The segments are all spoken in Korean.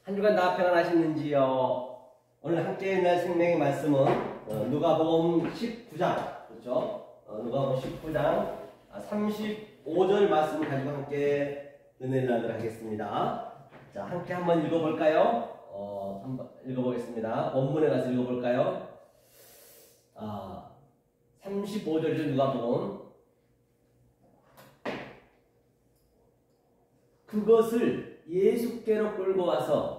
한 주간 다 평안하셨는지요? 오늘 함께 읽는 생명의 말씀은 누가복음 19장, 그렇죠? 누가복음 19장 35절 말씀을 가지고 함께 은혜를 나누도록 하겠습니다. 자, 함께 한번 읽어볼까요? 한번 읽어보겠습니다. 본문에 가서 읽어볼까요? 35절이죠, 누가복음. 그것을 예수께로 끌고 와서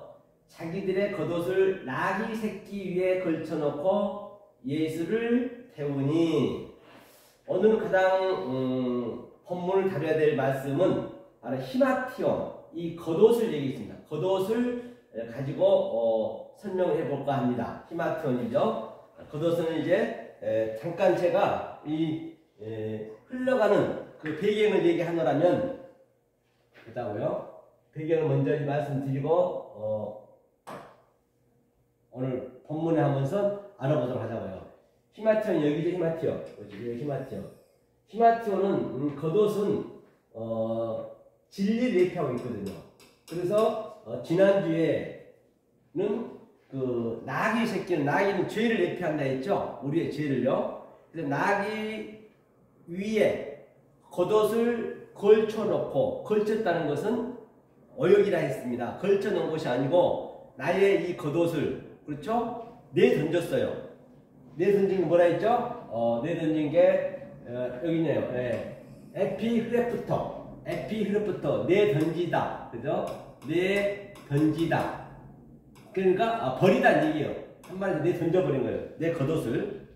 자기들의 겉옷을 나귀 새끼 위에 걸쳐놓고 예수를 태우니, 오늘 가장 본문을 다뤄야 될 말씀은 바로 히마티온, 이 겉옷을 얘기했습니다. 겉옷을 가지고 설명을 해볼까 합니다. 히마티온이죠. 겉옷은 이제 잠깐 제가 이 흘러가는 그 배경을 얘기하노라면, 그렇다고요. 배경을 먼저 말씀드리고 오늘 본문에 한번 알아보도록 하자고요. 히마티온, 여기죠. 히마티온. 여기 히마티온. 히마티온은 겉옷은 진리를 얘기하고 있거든요. 그래서 지난주에는 그 나귀 새끼는, 나귀는 죄를 예표한다 했죠. 우리의 죄를요. 그래서 나귀 위에 겉옷을 걸쳐놓고, 걸쳤다는 것은 어역이라 했습니다. 걸쳐놓은 것이 아니고 나의 이 겉옷을, 그렇죠? 내던졌어요. 내던진 게 뭐라 했죠? 내던진 게 여기 있네요. 에피흐레프터, 내던지다, 그죠? 내던지다. 그러니까 버리다는 얘기예요. 한마디로 내던져버린 거예요. 내 겉옷을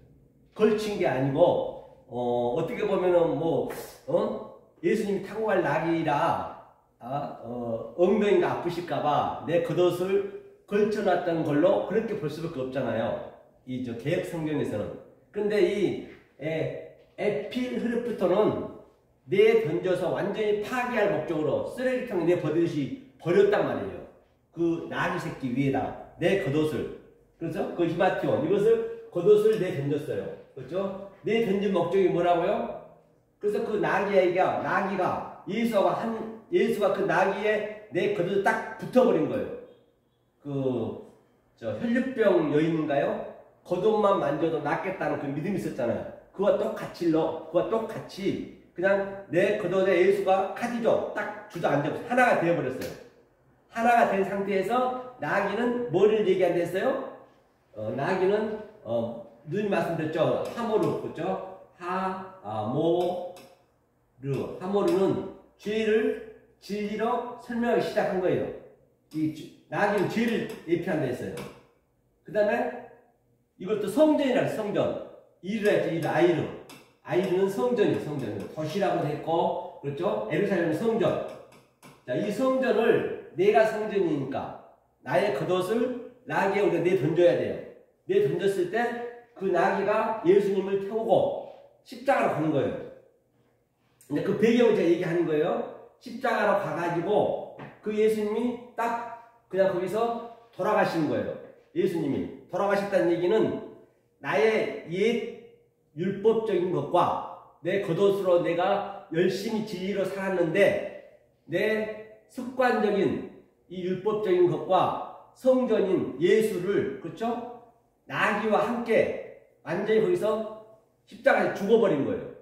걸친 게 아니고, 어떻게 보면은 예수님이 타고 갈 낙이라 엉덩이가 아프실까봐 내 겉옷을 걸쳐놨던 걸로 그렇게 볼 수밖에 없잖아요. 이 개역 성경에서는. 그런데 이 에피흐레프토는 내던져서 완전히 파괴할 목적으로 쓰레기통에 내버리듯이 버렸단 말이에요. 그 나귀 새끼 위에다 내 겉옷을. 그렇죠? 그 히마티온, 이것을 겉옷을 내던졌어요. 그렇죠? 내던진 목적이 뭐라고요? 그래서 그 나귀가 예수가 그 나귀에 내 겉옷을 딱 붙어버린 거예요. 혈류병 여인인가요? 겉옷만 만져도 낫겠다는 그 믿음이 있었잖아요. 그와 똑같이 그냥 내 겉옷에 예수가 카디죠. 딱 주저앉아서 하나가 되어버렸어요. 하나가 된 상태에서 나귀는 뭐를 얘기한다 했어요? 나귀는 누님 말씀드렸죠. 하모르, 그렇죠? 하모르는 죄를 진리로 설명하기 시작한 거예요. 나귀는 죄를 예표한다 했어요. 그 다음에 이것도 성전이라 해서 성전. 이르라 했죠. 아이르는 성전이에요. 도시라고도 했고, 그렇죠? 에루살렘은 성전. 자, 이 성전을 내가 성전이니까 나의 겉옷을 나귀에 우리가 내던져야 돼요. 내던졌을 때 그 나귀가 예수님을 태우고 십자가로 가는 거예요. 근데 그 배경을 제가 얘기하는 거예요. 십자가로 가가지고 그 예수님이 딱 그냥 거기서 돌아가시는 거예요. 예수님이 돌아가셨다는 얘기는 나의 옛 율법적인 것과 내 겉옷으로 내가 열심히 진리로 살았는데 내 습관적인 이 율법적인 것과 성전인 예수를, 그렇죠? 나귀와 함께 완전히 거기서 십자가에 죽어버린 거예요.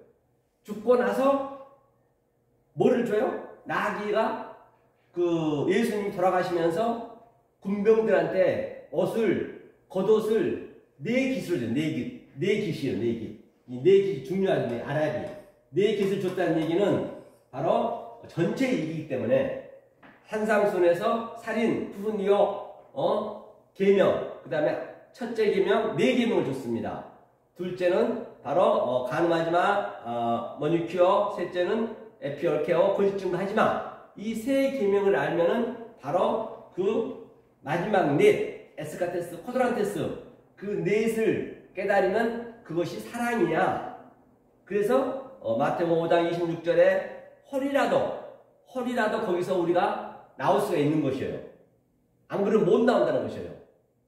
죽고 나서 뭐를 줘요? 나귀가 그 예수님이 돌아가시면서 군병들한테 겉옷을 네 깃을 줘요. 네 깃이요. 이 네 깃이 중요하죠. 아랍이. 네 깃을 줬다는 얘기는 바로 전체 일이기 때문에 산상순에서 살인, 푸르니오, 계명, 그 다음에 첫째 계명, 네 계명을 줬습니다. 둘째는 바로 간음하지 마, 머니큐어, 셋째는 에피얼케어, 거짓 증거하지 마. 이 세 계명을 알면은 바로 그 마지막 넷, 에스카테스, 코드란테스, 그 넷을 깨달으면 그것이 사랑이야. 그래서 마태복음 5장 26절에 헐이라도 거기서 우리가 나올 수가 있는 것이에요. 안 그러면 못 나온다는 것이에요.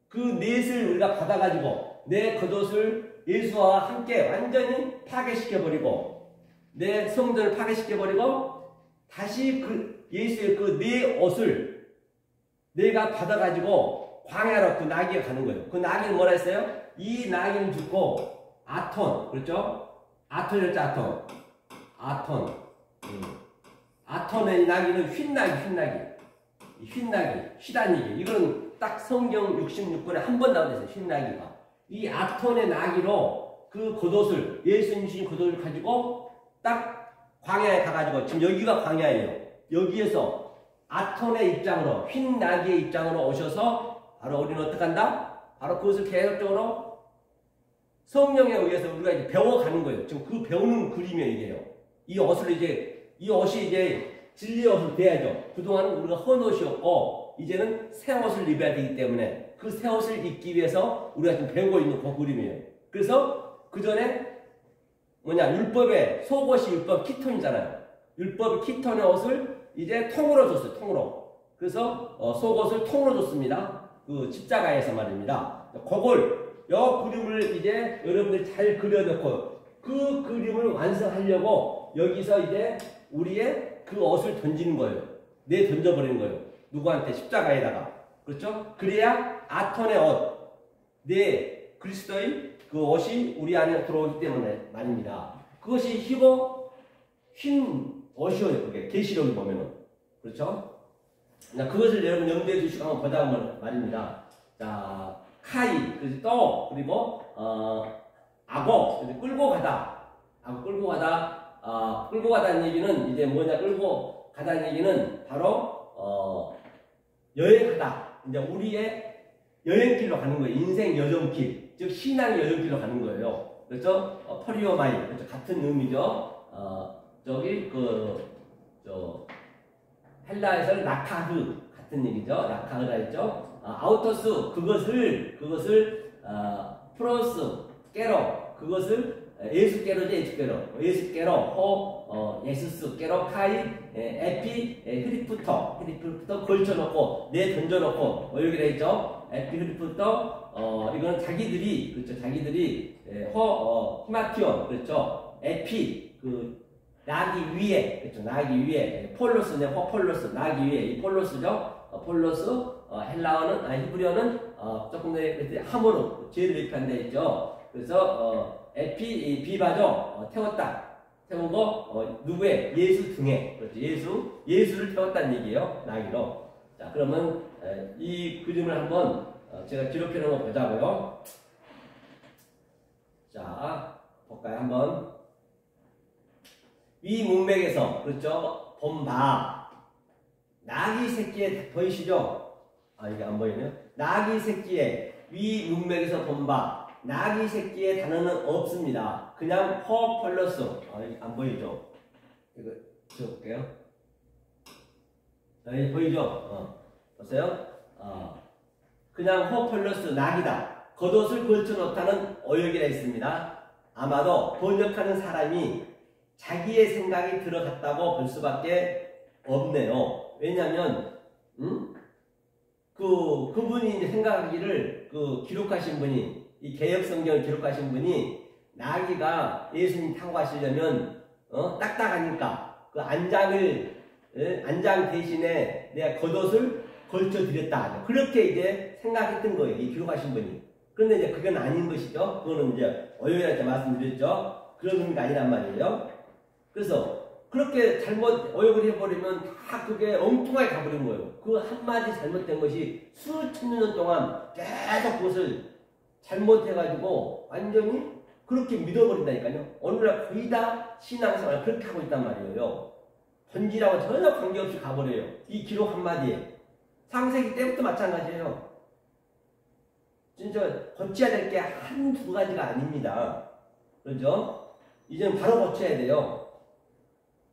그 넷을 우리가 받아가지고 내 겉옷을 예수와 함께 완전히 파괴시켜버리고 내 성전을 파괴시켜버리고 다시 그 예수의 그 네 옷을 내가 받아가지고 광야로 그 나귀가 가는 거예요. 그 나귀는 뭐라 했어요? 이 나귀는 죽고 아톤, 그렇죠? 아톤이었죠, 아톤. 아톤. 아톤의 나귀는 흰나귀. 휘다니기. 이거는 딱 성경 66권에 한 번 나와 있어요. 흰나귀가. 이 아톤의 나귀로 그 겉옷을, 예수님 주신 겉옷을 가지고 딱 광야에 가가지고, 지금 여기가 광야예요. 여기에서 아톤의 입장으로, 흰나귀의 입장으로 오셔서 바로 우리는 어떻게 한다? 바로 그것을 계속적으로 성령에 의해서 우리가 이제 배워가는 거예요. 지금 그 배우는 그림이에요, 이게요. 이 옷이 이제 진리의 옷을 돼야죠. 그동안은 우리가 헌 옷이었고, 이제는 새 옷을 입어야 되기 때문에 그 새 옷을 입기 위해서 우리가 지금 배우고 있는 그 그림이에요. 그래서 그 전에 율법의 속옷이 율법 키톤이잖아요. 율법 키톤의 옷을 이제 통으로 줬어요, 통으로. 그래서 속옷을 통으로 줬습니다. 그 십자가에서 말입니다. 요 그림을 이제 여러분들이 잘 그려놓고 그 그림을 완성하려고 여기서 이제 우리의 그 옷을 던지는 거예요. 던져버리는 거예요. 누구한테? 십자가에다가. 그렇죠? 그래야 아톤의 옷, 그리스도의 그 옷이 우리 안에 들어오기 때문에 말입니다. 그것이 흰 옷이에요. 그게 계시록에 보면은. 그렇죠? 그것을 여러분 염두에 두시고 한번 보자 말입니다. 자, 카이, 그리고 악어, 끌고 가다. 끌고 가다는 얘기는 이제 뭐냐, 끌고 가다는 얘기는 바로 여행하다. 이제 우리의 여행길로 가는 거예요. 인생 여정길, 즉 신앙의 여정길로 가는 거예요. 그렇죠? 퍼리오마이, 그렇죠? 같은 의미죠. 헬라에서는 라카흐 같은 얘기죠. 라카흐라 했죠. 아우토스, 그것을 프로스 깨로, 그것을 예수께로죠. 예수스 깨로 카이 에피 흐리프터 걸쳐놓고 던져놓고 여기 돼 있죠. 에피 흐리프터 이거는 자기들이 히마티온, 그렇죠. 에피 나귀 위에, 그렇죠. 나귀 위에 폴로스네, 폴로스 나귀 위에 이 폴로스죠. 폴로스 헬라어는 히브리어는 조금 전에 하모르 제일 입한 데 있죠. 그래서 비바죠. 태우고 누구의? 예수 등에. 그렇죠. 예수를 태웠다는 얘기예요. 나귀로. 자, 그러면 이 그림을 한번 제가 기록해 놓은 거 보자고요. 자, 볼까요? 한번. 위 문맥에서, 그렇죠. 본바. 나귀 새끼에 보이시죠? 이게 안 보이네요. 나귀 새끼에 위 문맥에서 본바. 나귀 새끼의 단어는 없습니다. 그냥 폴러스. 안 보이죠? 이거 지워볼게요. 여기 보이죠? 보세요. 그냥 폴러스 나귀다. 겉옷을 걸쳐 놓다는 어역이라 있습니다. 아마도 번역하는 사람이 자기의 생각이 들어갔다고 볼 수밖에 없네요. 왜냐하면 그분이 이제 생각하기를 기록하신 분이 이 개역성경을 기록하신 분이 나귀가 예수님 타고 가시려면 딱딱하니까 그 안장 대신에 내가 겉옷을 걸쳐 드렸다. 그렇게 이제 생각했던 거예요. 이 기록하신 분이. 그런데 이제 그건 아닌 것이죠. 그거는 이제 어요일한테 말씀드렸죠. 그런 의미가 아니란 말이에요. 그래서 그렇게 잘못 어역을 해버리면 다 그게 엉뚱하게 가버린 거예요. 그 한마디 잘못된 것이 수천 년 동안 계속 그것을 잘못해가지고 완전히 그렇게 믿어버린다니까요. 오늘날 거의 다 신앙생활을 그렇게 하고 있단 말이에요. 본질하고 전혀 관계없이 가버려요. 이 기록 한마디에. 창세기 때부터 마찬가지예요. 진짜 고쳐야 될 게 한두 가지가 아닙니다. 그렇죠? 이제는 바로 고쳐야 돼요.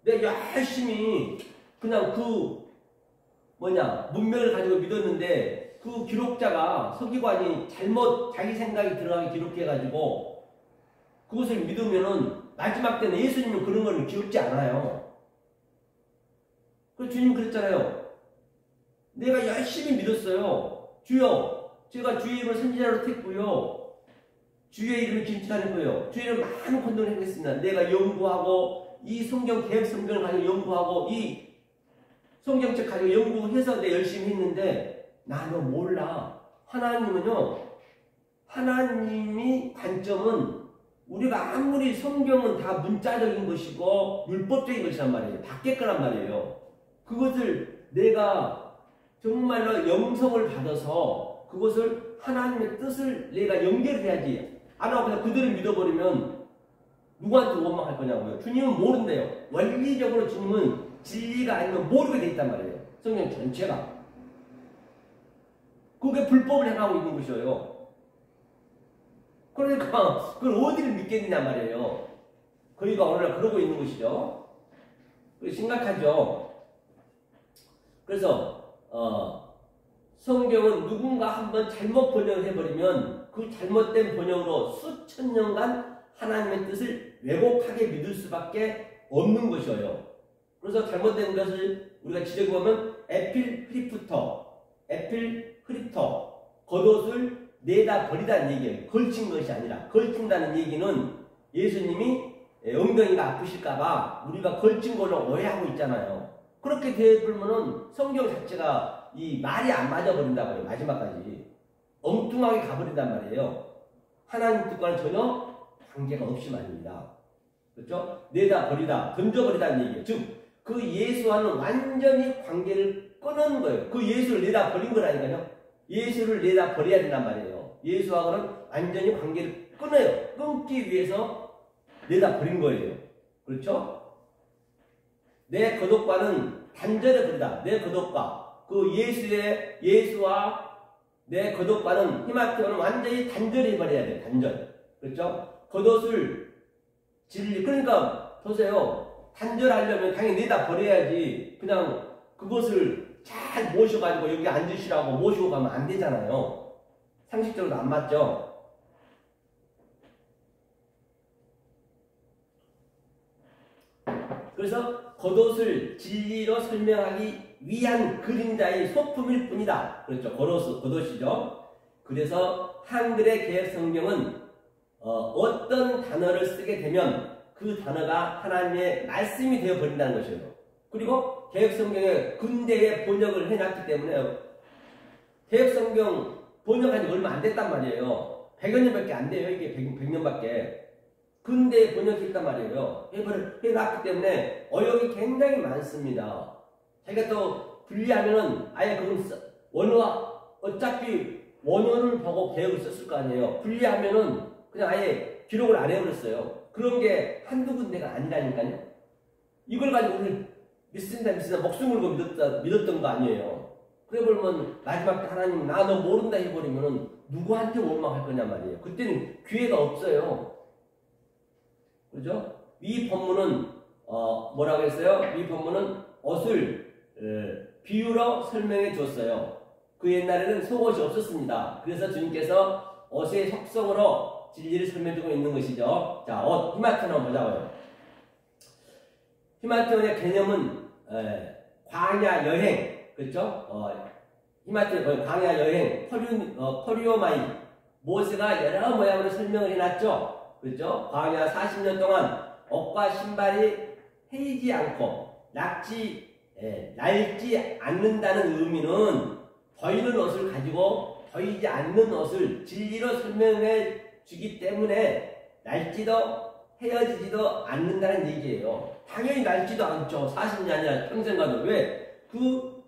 내가 열심히 그냥 문맥을 가지고 믿었는데 그 기록자가 서기관이 잘못 자기 생각이 들어가게 기록해가지고 그것을 믿으면은 마지막 때는 예수님은 그런 거는 기억지 않아요. 그래서 주님 그랬잖아요. 내가 열심히 믿었어요. 주여, 제가 주의 이름을 선지자로 택고요. 주의 이름을 김치하는거예요. 주의 이름 많은 권동을 했습니다. 내가 연구하고 이 성경 개혁 성경을 가지고 연구하고 이 성경책 가지고 연구해서 내가 열심히 했는데 나 너 몰라. 하나님은요, 하나님이 관점은 우리가 아무리 성경은 다 문자적인 것이고 율법적인 것이란 말이에요. 밖에 거란 말이에요. 그것을 내가 정말로 영성을 받아서 그것을 하나님의 뜻을 내가 연결해야지. 안 하고 그냥 그대로 믿어버리면 누구한테 원망할 거냐고요. 주님은 모른대요. 원리적으로 주님은 진리가 아니면 모르게 돼 있단 말이에요. 성경 전체가. 그게 불법을 행하고 있는 것이에요. 그러니까 그걸 어디를 믿겠느냐 말이에요. 거기가 오늘날 그러고 있는 것이죠. 심각하죠. 그래서 성경은 누군가 한번 잘못 번역을 해버리면 그 잘못된 번역으로 수천 년간 하나님의 뜻을 왜곡하게 믿을 수밖에 없는 것이에요. 그래서 잘못된 것을 우리가 지적해보면 에필흐리터, 겉옷을 내다 버리다는 얘기예요. 걸친 것이 아니라. 걸친다는 얘기는 예수님이 엉덩이가 아프실까봐 우리가 걸친 걸로 오해하고 있잖아요. 그렇게 되어버리면은 성경 자체가 이 말이 안 맞아버린다고요. 마지막까지. 엉뚱하게 가버린단 말이에요. 하나님 뜻과는 전혀 관계가 없이 말입니다. 그렇죠? 내다 버리다, 던져버리다는 얘기예요. 즉, 그 예수와는 완전히 관계를 끊는 거예요. 그 예수를 내다 버린 거라니까요. 예수를 내다 버려야 된단 말이에요. 예수하고는 완전히 관계를 끊어요. 끊기 위해서 내다 버린 거예요. 그렇죠? 내 거독과는 단절해 버리다. 내 거독과 그 예수와 내 거독과는 히마티오는 완전히 단절해 버려야 돼요. 단절. 그렇죠? 겉옷을 그러니까 보세요. 단절하려면 당연히 내다 버려야지. 그냥 그것을 잘 모셔가지고 여기 앉으시라고 모시고 가면 안 되잖아요. 상식적으로 안 맞죠? 그래서 겉옷을 진리로 설명하기 위한 그림자의 소품일 뿐이다. 그렇죠. 겉옷이죠. 그래서 한글의 개혁성경은 어떤 단어를 쓰게 되면 그 단어가 하나님의 말씀이 되어버린다는 것이에요. 그리고 개혁성경의 근대에 번역을 해놨기 때문에 개혁성경 번역한 지 얼마 안 됐단 말이에요. 100여 년밖에 안 돼요. 이게 100년밖에. 근대에 번역했단 말이에요. 해놨기 때문에 어용이 굉장히 많습니다. 자기가 또 분리하면은 아예 그건 원어와 어차피 원어를 보고 개혁을 썼을 거 아니에요. 분리하면은 그냥 아예 기록을 안 해버렸어요. 그런 게 한두 군데가 아니라니까요. 이걸 가지고 우리는 믿습니다 목숨 걸고 믿었던 거 아니에요. 그래 보면 마지막 때 하나님 나 너 모른다 해버리면은 누구한테 원망할 거냐 말이에요. 그때는 기회가 없어요. 그죠? 이 본문은 뭐라고 했어요? 이 본문은 옷을 비유로 설명해 줬어요. 그 옛날에는 속옷이 없었습니다. 그래서 주님께서 옷의 속성으로 진리를 설명해주고 있는 것이죠. 자, 옷, 히마티온 한번 보자고요. 히마티온의 개념은 광야 여행, 그렇죠? 히마티온 광야 여행, 포리오마이, 모세가 여러 모양으로 설명을 해놨죠. 그렇죠? 광야 40년 동안 옷과 신발이 헤이지 않고 낡지 않는다는 의미는 보이는 옷을 가지고 보이지 않는 옷을 진리로 설명해 주기 때문에 낡지도 헤어지지도 않는다는 얘기예요. 당연히 낡지도 않죠. 40년이 아니라 평생 가도. 왜? 그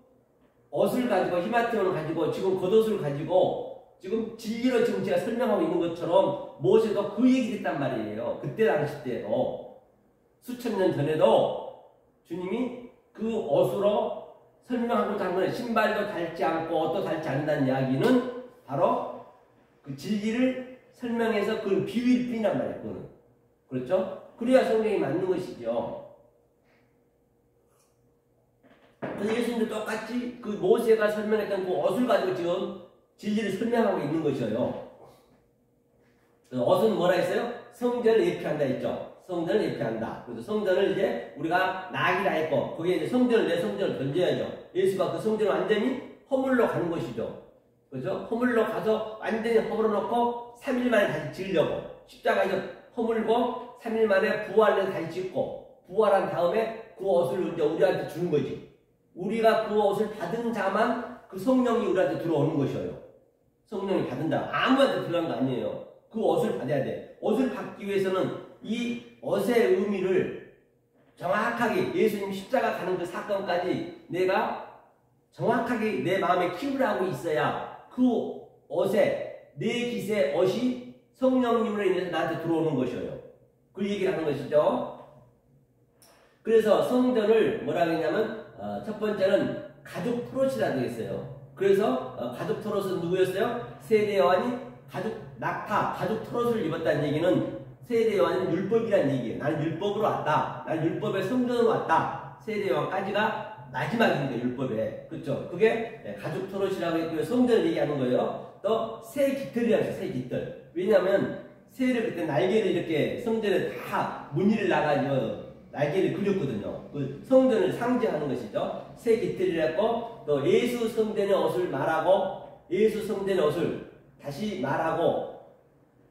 옷을 가지고 히마티온을 가지고 지금 겉옷을 가지고 지금 진리로 지금 제가 설명하고 있는 것처럼 모세도 그 얘기를 했단 말이에요. 그때 당시 때도 수천 년 전에도 주님이 그 옷으로 설명하고자 하는 신발도 닳지 않고 옷도 닳지 않는다는 이야기는 바로 그 진리를 설명해서 그걸 비유일 뿐이란 말이에요. 그거는. 그렇죠? 그래야 성경이 맞는 것이죠. 그래서 예수님도 똑같이 그 모세가 설명했던 그 옷을 가지고 지금 진리를 설명하고 있는 것이에요. 옷은 뭐라 했어요? 성전을 예표한다 했죠. 성전을 예표한다. 그래서 성전을 이제 우리가 낙이라 했고 거기에 이제 내 성전을 던져야죠. 예수가 그 성전을 완전히 허물로 가는 것이죠. 그죠? 허물로 가서 완전히 허물어 놓고 3일 만에 다시 지으려고 십자가에서 허물고 3일 만에 부활을 다시 짓고 부활한 다음에 그 옷을 이제 우리한테 주는 거지. 우리가 그 옷을 받은 자만 그 성령이 우리한테 들어오는 것이에요. 성령이 받은다. 아무한테 들어간 거 아니에요. 그 옷을 받아야 돼. 옷을 받기 위해서는 이 옷의 의미를 정확하게 예수님 십자가 가는 그 사건까지 내가 정확하게 내 마음에 키우를 하고 있어야 그 옷에 내 깃의 옷이 성령님으로 인해서 나한테 들어오는 것이에요. 그 얘기를 하는 것이죠. 그래서 성전을 뭐라고 했냐면 첫 번째는 가죽 토롯이라고 했어요. 그래서 가죽 토롯은 누구였어요? 세례 요한이 가죽 낙타, 가죽 토롯을 입었다는 얘기는 세례 요한은 율법이라는 얘기예요. 나는 율법으로 왔다. 나는 율법의 성전으로 왔다. 세례 요한까지가 마지막입니다. 율법에. 그렇죠? 그게 가죽 토롯이라고 했고요. 성전을 얘기하는 거예요. 또 새 깃털이라고 했어요. 새 깃털. 왜냐하면 새를 그때 날개를 이렇게 성전에 다 무늬를 나가지고 날개를 그렸거든요. 그 성전을 상징하는 것이죠. 새 깃털이라고 또 예수 성전의 옷을 말하고 예수 성전의 옷을 다시 말하고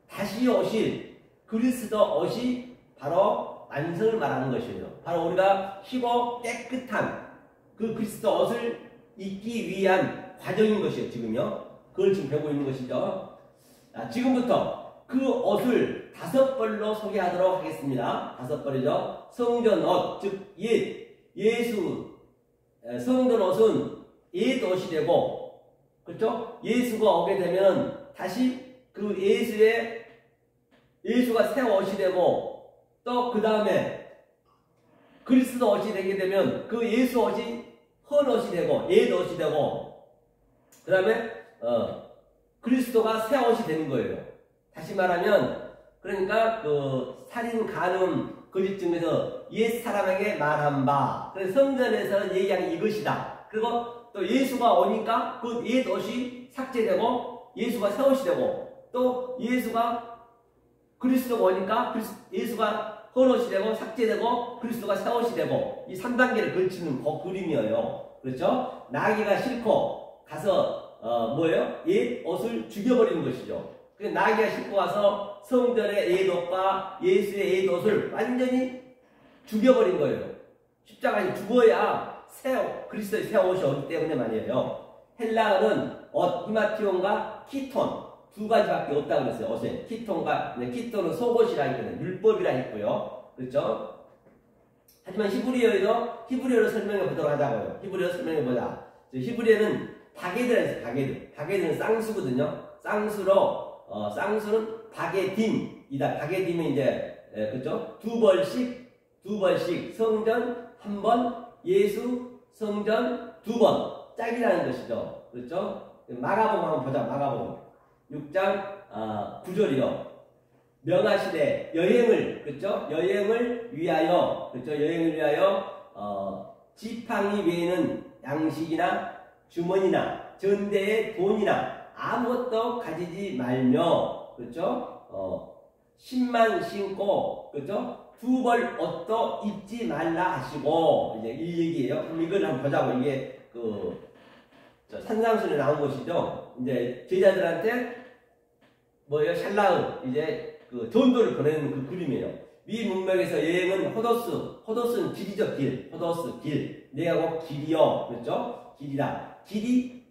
다시 오실 그리스도 옷이 바로 완성을 말하는 것이에요. 바로 우리가 희고 깨끗한 그 그리스도 옷을 입기 위한 과정인 것이에요. 지금요. 그걸 지금 배우고 있는 것이죠. 자, 지금부터 그 옷을 5벌로 소개하도록 하겠습니다. 5벌이죠. 성전 옷, 즉 예수 성전 옷은 옛 옷이 되고, 그렇죠? 예수가 오게 되면 다시 그 예수가 새 옷이 되고, 또 그 다음에 그리스도 옷이 되게 되면 그 예수 옷이 헌 옷이 되고 옛 옷이 되고, 그 다음에 그리스도가 새 옷이 되는 거예요. 다시 말하면 그러니까 그 살인, 간음, 거짓 증거에서 옛 사람에게 말한 바, 그래서 성전에서 얘기하는 이것이다. 그리고 또 예수가 오니까 그 옛 옷이 삭제되고 예수가 새 옷이 되고, 또 예수가 그리스도가 오니까 예수가 헌 옷이 되고 삭제되고 그리스도가 새 옷이 되고, 이 3단계를 걸치는 그 그림이에요. 그렇죠? 나귀가 싫고 가서 뭐예요? 옛 옷을 죽여버리는 것이죠. 그 나귀가 싣고 와서 성전의 옛 옷과 예수의 옛 옷을 완전히 죽여버린 거예요. 십자가에 죽어야 그리스도의 새 옷이 오기 때문에 말이에요. 헬라어는 옷, 히마티온과 키톤 두 가지밖에 없다고 그랬어요. 옷에 키톤은 속옷이라 했거든요. 율법이라 했고요. 그렇죠? 하지만 히브리어로 설명해 보도록 하자고요. 히브리어 설명해 보자. 히브리어는 바게드라 했어요. 바게드는 쌍수거든요. 쌍수는 바게딤이다. 바게딤은 이제 그렇죠? 두 벌씩 성전 한 번, 예수 성전 2번 짝이라는 것이죠. 그렇죠? 마가복음 한번 보자. 마가복음 6장 9절이요. 명하시되 여행을, 그렇죠? 여행을 위하여, 그렇죠? 여행을 위하여 지팡이 외에는 양식이나 주머니나 전대의 돈이나 아무것도 가지지 말며, 그렇죠? 신만 신고, 그렇죠? 2벌 옷도 입지 말라 하시고, 이제 이 얘기예요. 그럼 이걸 한번 보자고. 이게 산상순에 나온 것이죠. 이제 제자들한테 뭐예요? 샬라흐, 이제 그 전도를 보내는 그 그림이에요. 위 문맥에서 여행은 호도스는 길이죠. 길. 내가 곧 길이요. 그렇죠? 길이다. 길이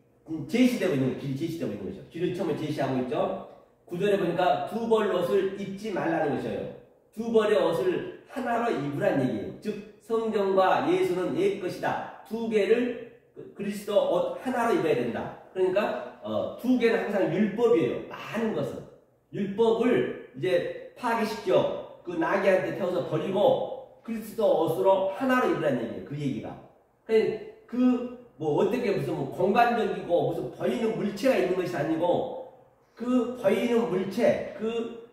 제시되고 있는 거예요. 길이 제시되고 있는 거죠. 길을 처음에 제시하고 있죠. 9절에 보니까 2벌 옷을 입지 말라는 것이에요. 2벌의 옷을 하나로 입으란 얘기예요. 즉 성전과 예수는 옛 것이다. 2개를 그리스도 옷 하나로 입어야 된다. 그러니까 2개는 항상 율법이에요. 많은 것은 율법을 이제 파괴시켜 그 나귀한테 태워서 버리고 그리스도 옷으로 하나로 입으란 얘기예요. 그 얘기가. 어떻게 무슨 공간적이고 무슨 보이는 물체가 있는 것이 아니고, 그 보이는 물체, 그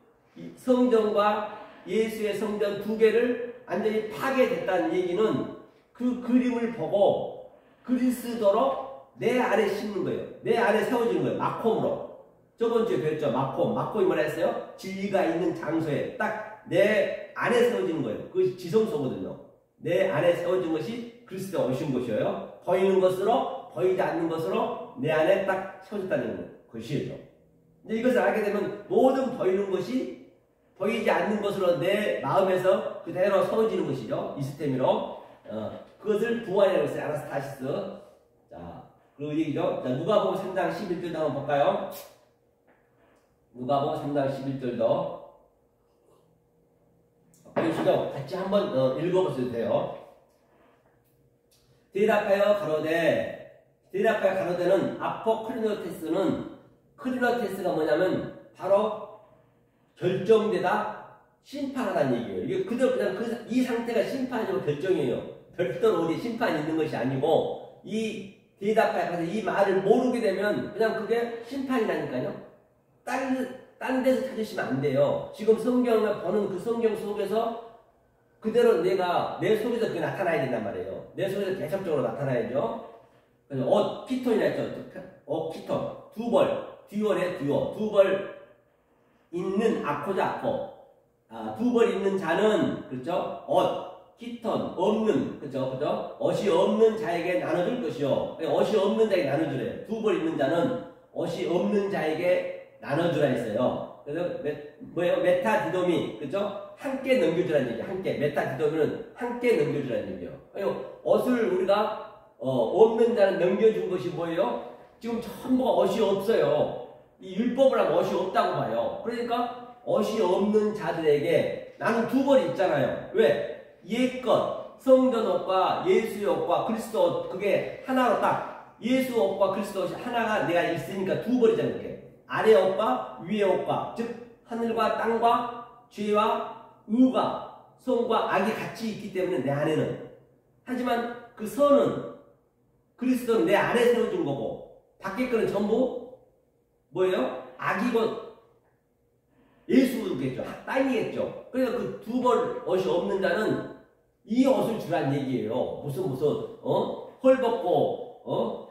성전과 예수의 성전 2개를 완전히 파괴됐다는 얘기는 그 그림을 보고 그리스도로 내 안에 심는 거예요. 내 안에 세워지는 거예요. 마콤으로. 저번 주에 배웠죠. 마콤이 뭐라 했어요? 진리가 있는 장소에 딱 내 안에 세워지는 거예요. 그것이 지성소거든요. 내 안에 세워진 것이 그리스도가 오신 것이에요. 보이는 것으로, 보이지 않는 것으로 내 안에 딱 세워졌다는 것이에요. 근데 이것을 알게 되면 모든 보이는 것이 보이지 않는 것으로 내 마음에서 그대로 세워지는 것이죠. 이스테미로. 그것을 부활이라고 했어요. 아나스타시스. 자, 그 얘기죠. 자, 누가복음 3장 11절도 한번 볼까요? 누가복음 3장 11절도 보시죠. 같이 한번 읽어보셔도 돼요. 대답하여 가로되는 크리노테스가 뭐냐면 바로 결정되다 심판하다는 얘기예요. 이게 그대로 그냥 이 상태가 심판이고 결정이에요. 별도로 어디 심판이 있는 것이 아니고 이 대답하여 이 말을 모르게 되면 그냥 그게 심판이라니까요. 딴 데서 찾으시면 안 돼요. 지금 성경을 보는 그 성경 속에서 그대로 내 속에서 그게 나타나야 된단 말이에요. 내 속에서 계속적으로 나타나야죠. 그래서 피톤이라 했죠. 피톤. 듀얼의 듀어. 두 벌 있는 아코자 아코. 두 벌 있는 자는, 그렇죠? 피톤. 없는, 그렇죠? 옷이 없는 자에게 나눠줄 것이요. 옷이 없는 자에게 나눠주래요. 두 벌 있는 자는 옷이 없는 자에게 나눠주라 했어요. 그래서 뭐예요? 메타디도미, 그죠? 함께 넘겨주라는 얘기예요. 함께. 메타디도미는 함께 넘겨주라는 얘기예요. 옷을 우리가 없는 자는 넘겨준 것이 뭐예요? 지금 전부가 옷이 없어요. 이 율법을 하면 옷이 없다고 봐요. 그러니까 옷이 없는 자들에게 나는 두 벌이 있잖아요. 왜? 옛것, 성전 옷과 예수의 옷과 그리스도 옷, 그게 하나로 딱 예수 옷과 그리스도 옷이 하나가 내가 있으니까 두 벌이잖아요. 이렇게. 아래 옷과 위의 옷과, 즉 하늘과 땅과 죄와 의가, 선과 악이 같이 있기 때문에 내 안에는. 하지만 그 선은 그리스도는 내 안에 세워준 거고 밖에 거는 전부 뭐예요? 악이고 예수겠죠. 땅이겠죠. 그러니까 그 두 벌 옷이 없는 자는 이 옷을 주란 얘기예요. 무슨 헐 벗고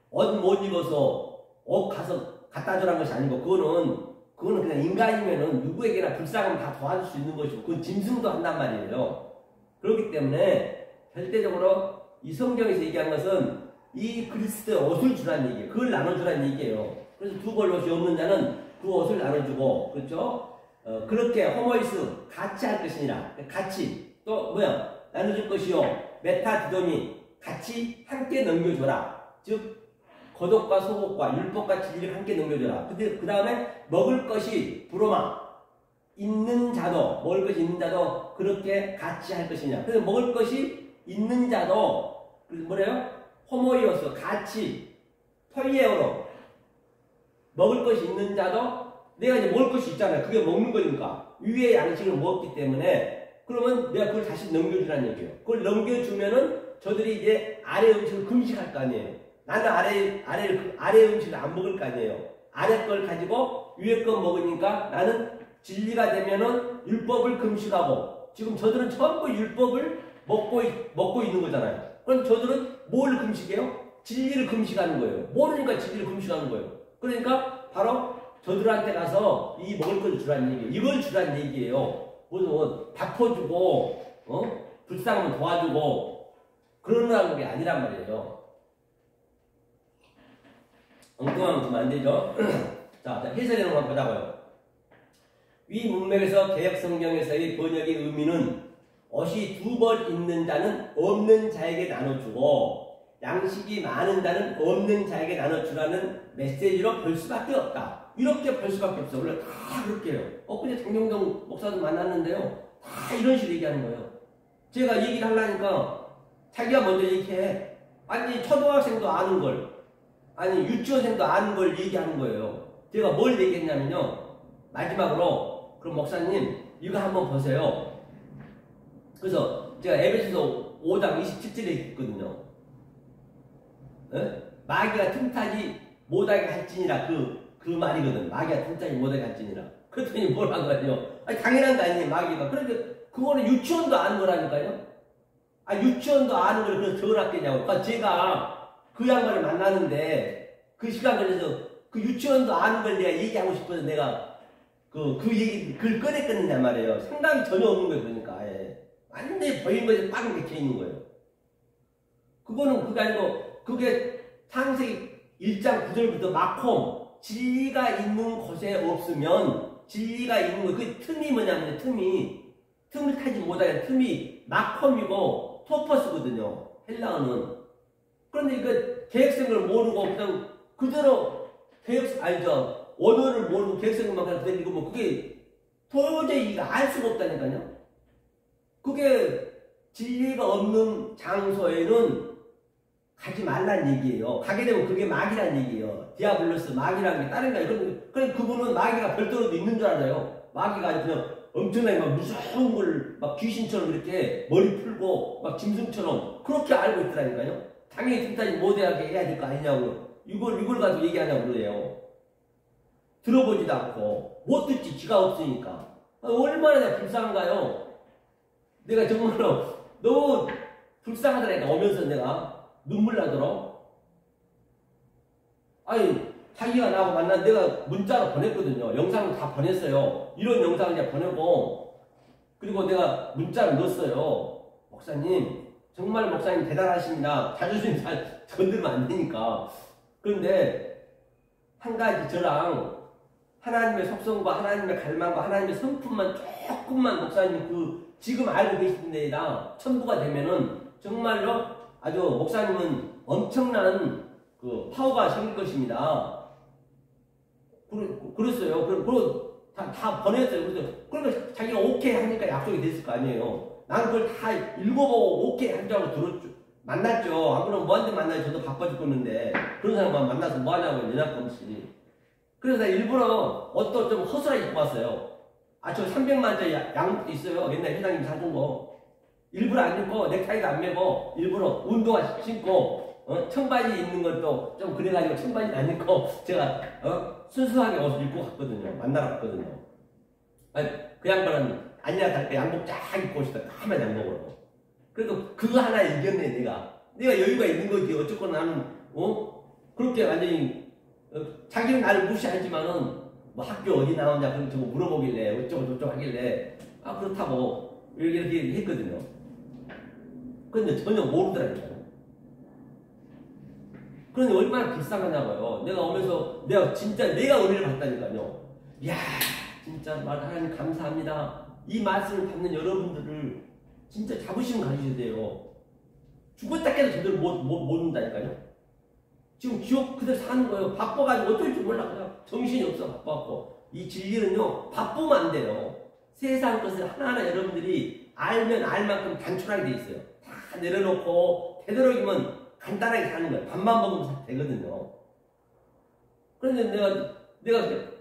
옷 못 입어서 옷 가서 갖다 주라는 것이 아니고 그거는 그냥 인간이면은 누구에게나 불쌍하면 다 도와줄 수 있는 것이고 그건 짐승도 한단 말이에요. 그렇기 때문에 절대적으로 이 성경에서 얘기한 것은 이 그리스도의 옷을 주라는 얘기예요. 그걸 나눠주라는 얘기예요. 그래서 두 벌 옷이 없는 자는 그 옷을 나눠주고, 그렇죠? 그렇게 호모이스 같이 할 것이니라. 같이 또 나눠줄 것이요. 메타디도미 같이 함께 넘겨줘라. 즉 거독과 소곡과 율법과 진리를 함께 넘겨줘라. 근데 그 다음에 먹을 것이 브로마 있는 자도 그렇게 같이 할 것이냐. 그래서 먹을 것이 있는 자도 뭐래요? 호모이오스 같이 토이에오로 먹을 것이 있는 자도 내가 이제 먹을 것이 있잖아요. 그게 먹는 거니까 위의 양식을 먹었기 때문에 그러면 내가 그걸 다시 넘겨주라는 얘기예요. 그걸 넘겨주면은 저들이 이제 아래 음식을 금식할 거 아니에요. 나는 아래 음식을 안 먹을 거 아니에요. 아래 걸 가지고 위에 거 먹으니까 나는 진리가 되면은 율법을 금식하고 지금 저들은 전부 율법을 먹고 있는 거잖아요. 그럼 저들은 뭘 금식해요? 진리를 금식하는 거예요. 모르니까 진리를 금식하는 거예요. 그러니까 바로 저들한테 가서 이 먹을 걸 주라는 얘기예요. 이걸 주라는 얘기예요. 무슨 바꿔주고 불쌍하면 도와주고 그러는 게 아니란 말이에요. 엉뚱하면 두면 안 되죠. 자, 해설해놓은 거 한번 보자고요. 위 문맥에서 개혁성경에서의 번역의 의미는 옷이 두 벌 있는 자는 없는 자에게 나눠주고 양식이 많은 자는 없는 자에게 나눠주라는 메시지로 볼 수밖에 없다. 이렇게 볼 수밖에 없어. 원래 다 그렇게 해요. 그냥 장명동 목사도 만났는데요. 다 이런 식으로 얘기하는 거예요. 제가 얘기를 하려니까 자기가 먼저 얘기해. 아니 초등학생도 아는 걸 아니 유치원생도 아는 걸 얘기하는 거예요. 제가 뭘 얘기했냐면요. 마지막으로 그럼 목사님 이거 한번 보세요. 그래서 제가 에베소서 5장 27절에 있거든요. 마귀가 틈타지 못하게 할지니라 그 말이거든. 마귀가 틈타지 못하게 할지니라. 그랬더니 뭘 한 거예요? 아니 당연한 거 아니에요 마귀가. 그런데 그거는 유치원도 아는 거라니까요. 유치원도 아는 걸 그래서 적어놨겠냐고. 그러니까 제가 그 양반을 만나는데 그 시간 걸려서 그 유치원도 아는 걸 내가 얘기하고 싶어서 내가 그 얘기 그걸 꺼냈겠느냐 말이에요. 생각이 전혀 없는 거예요. 그러니까 완전히 보이는 것이 빵 맥혀 있는 거예요. 그거는 그게 아니고 그게 창세기 1장 9절부터 마콤 진리가 있는 곳에 없으면 진리가 있는 거 그 틈이 뭐냐면 틈을 타지 못하게 틈이 마콤이고 토퍼스거든요. 헬라어는. 그런데 그 계획성을 모르고 그냥 그대로 원어를 모르고 계획성만 그냥 그대로 읽으면 그게 도저히 알 수가 없다니까요. 그게 진리가 없는 장소에는 가지 말란 얘기예요. 가게 되면 그게 마귀란 얘기예요. 디아블로스 마귀라는 게 다른 거예요. 그래 그분은 마귀가 별도로도 있는 줄 알아요. 마귀가 아주 그냥 엄청나게 막 무서운 걸 막 귀신처럼 이렇게 머리 풀고 막 짐승처럼 그렇게 알고 있더라니까요. 당연히 등단이 못하게 해야 될 거 아니냐고 이걸 가지고 얘기하냐고 그래요. 들어보지도 않고 못 듣지 지가 없으니까. 얼마나 내가 불쌍한가요. 내가 정말로 너무 불쌍하더라니까. 오면서 내가 눈물 나도록. 아니 자기가 나하고 만난 내가 문자로 보냈거든요. 영상을 다 보냈어요. 이런 영상을 이제 보내고 그리고 내가 문자를 넣었어요. 목사님 정말 목사님 대단하십니다. 자존심 잘 건들면 안 되니까. 그런데 한 가지 저랑 하나님의 속성과 하나님의 갈망과 하나님의 성품만 조금만 목사님 그 지금 알고 계신 데다 첨부가 되면은 정말로 아주 목사님은 엄청난 그 파워가 생길 것입니다. 그랬어요. 그리고 다 보냈어요. 그러니까 자기가 오케이 하니까 약속이 됐을 거 아니에요. 나는 그걸 다 읽어보고 오케이 한다고 들었죠. 만났죠. 안 그러면 뭐한테 만나요? 저도 바빠 죽겠는데 그런 사람만 만나서 뭐하냐고 연락 없이. 그래서 나 일부러 옷도 좀 허술하게 입고 왔어요. 저 300만원짜리 양복도 있어요. 옛날 회장님 사준 거. 일부러 안 입고 넥타이도 안 매고 일부러 운동화 신고 청바지 입는 것도 좀 그래가지고 청바지 안 입고 제가 순수하게 옷을 입고 갔거든요. 만나러 갔거든요. 아니, 그 양반은 아니라 달때 양복 쫙 입고 오시다 까만 양복으로. 그래도 그거 하나 이겼네 내가 여유가 있는 거지. 어쨌거나 나는 그렇게 완전히 자기는 나를 무시하지만은 뭐 학교 어디 나오냐 그런 저거 물어보길래 어쩌고 저쩌고 하길래 그렇다고 이렇게 했거든요. 그런데 전혀 모르더라고요. 그런데 얼마나 불쌍하냐고요. 내가 오면서 내가 진짜 내가 은혜를 받다니까요. 이야 진짜 하나님 감사합니다. 이 말씀을 받는 여러분들을 진짜 자부심 가지셔야 돼요. 죽었다 깨도 제대로 모른다니까요. 지금 지옥 그대로 사는 거예요. 바빠가지고 어쩔 줄 몰라. 그냥 정신이 없어 바빠갖고. 이 진리는요 바쁘면 안 돼요. 세상 것을 하나하나 여러분들이 알면 알 만큼 단촐하게 돼 있어요. 다 내려놓고 되도록이면 간단하게 사는 거예요. 밥만 먹으면 되거든요. 그런데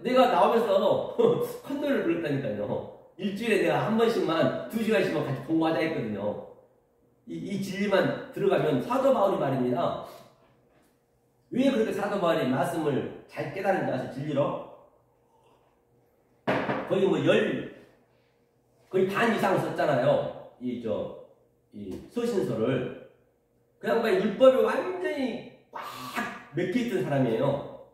내가 나오면서 컨도를 불렀다니까요. 일주일에 내가 한 번씩만 2시간씩만 같이 공부하자 했거든요. 이 진리만 들어가면 사도 바울이 말입니다. 왜 그렇게 사도 바울이 말씀을 잘 깨달은지 아세요? 진리로? 거의 거의 반 이상 썼잖아요. 이 서신서를. 그 양반이 율법에 완전히 꽉 맥혀있던 사람이에요.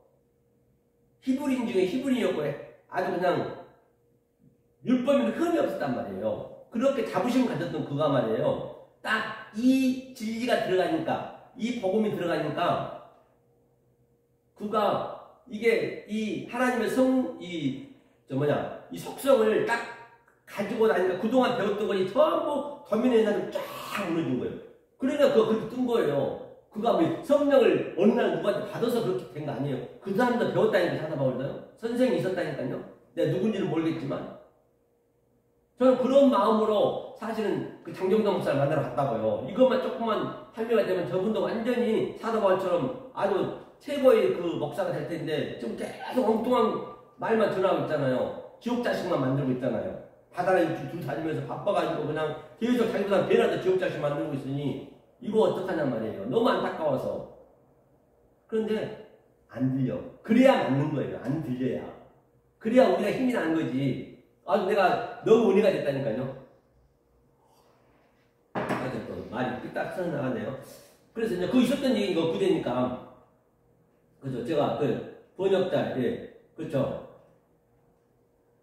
히브리인 중에 히브리였고 아주 그냥 율법에는 흠이 없었단 말이에요. 그렇게 자부심 가졌던 그가 말이에요. 딱 이 진리가 들어가니까 이 복음이 들어가니까 그가 이게 이 하나님의 이 속성을 딱 가지고 나니까 그동안 배웠던 것이 전부 덤비는 사람이 쫙 무너진 거예요. 그러니까 그거 그렇게 뜬 거예요. 그가 뭐 성령을 어느 날 누구한테 받아서 그렇게 된 거 아니에요. 그 사람도 배웠다니까 사도 바울도요. 선생이 있었다니까요. 내가 누군지는 모르겠지만 저는 그런 마음으로 사실은 그 장정동 목사를 만나러 갔다고요. 이것만 조금만 판매가 되면 저분도 완전히 사도 바울처럼 아주 최고의 그 목사가 될 텐데 지금 계속 엉뚱한 말만 전하고 있잖아요. 지옥 자식만 만들고 있잖아요. 바다를 둘 다니면서 바빠가지고 그냥 계속 자기보다 배나도 지옥 자식 만들고 있으니 이거 어떡하냔 말이에요. 너무 안타까워서. 그런데 안 들려. 그래야 맞는 거예요. 안 들려야. 그래야 우리가 힘이 나는 거지. 아주 내가 너무 은혜가 됐다니까요. 또 말이 삐딱 서 나가네요. 그래서 이제 그 있었던 얘기가 그대니까. 그죠. 제가 번역자, 그렇죠.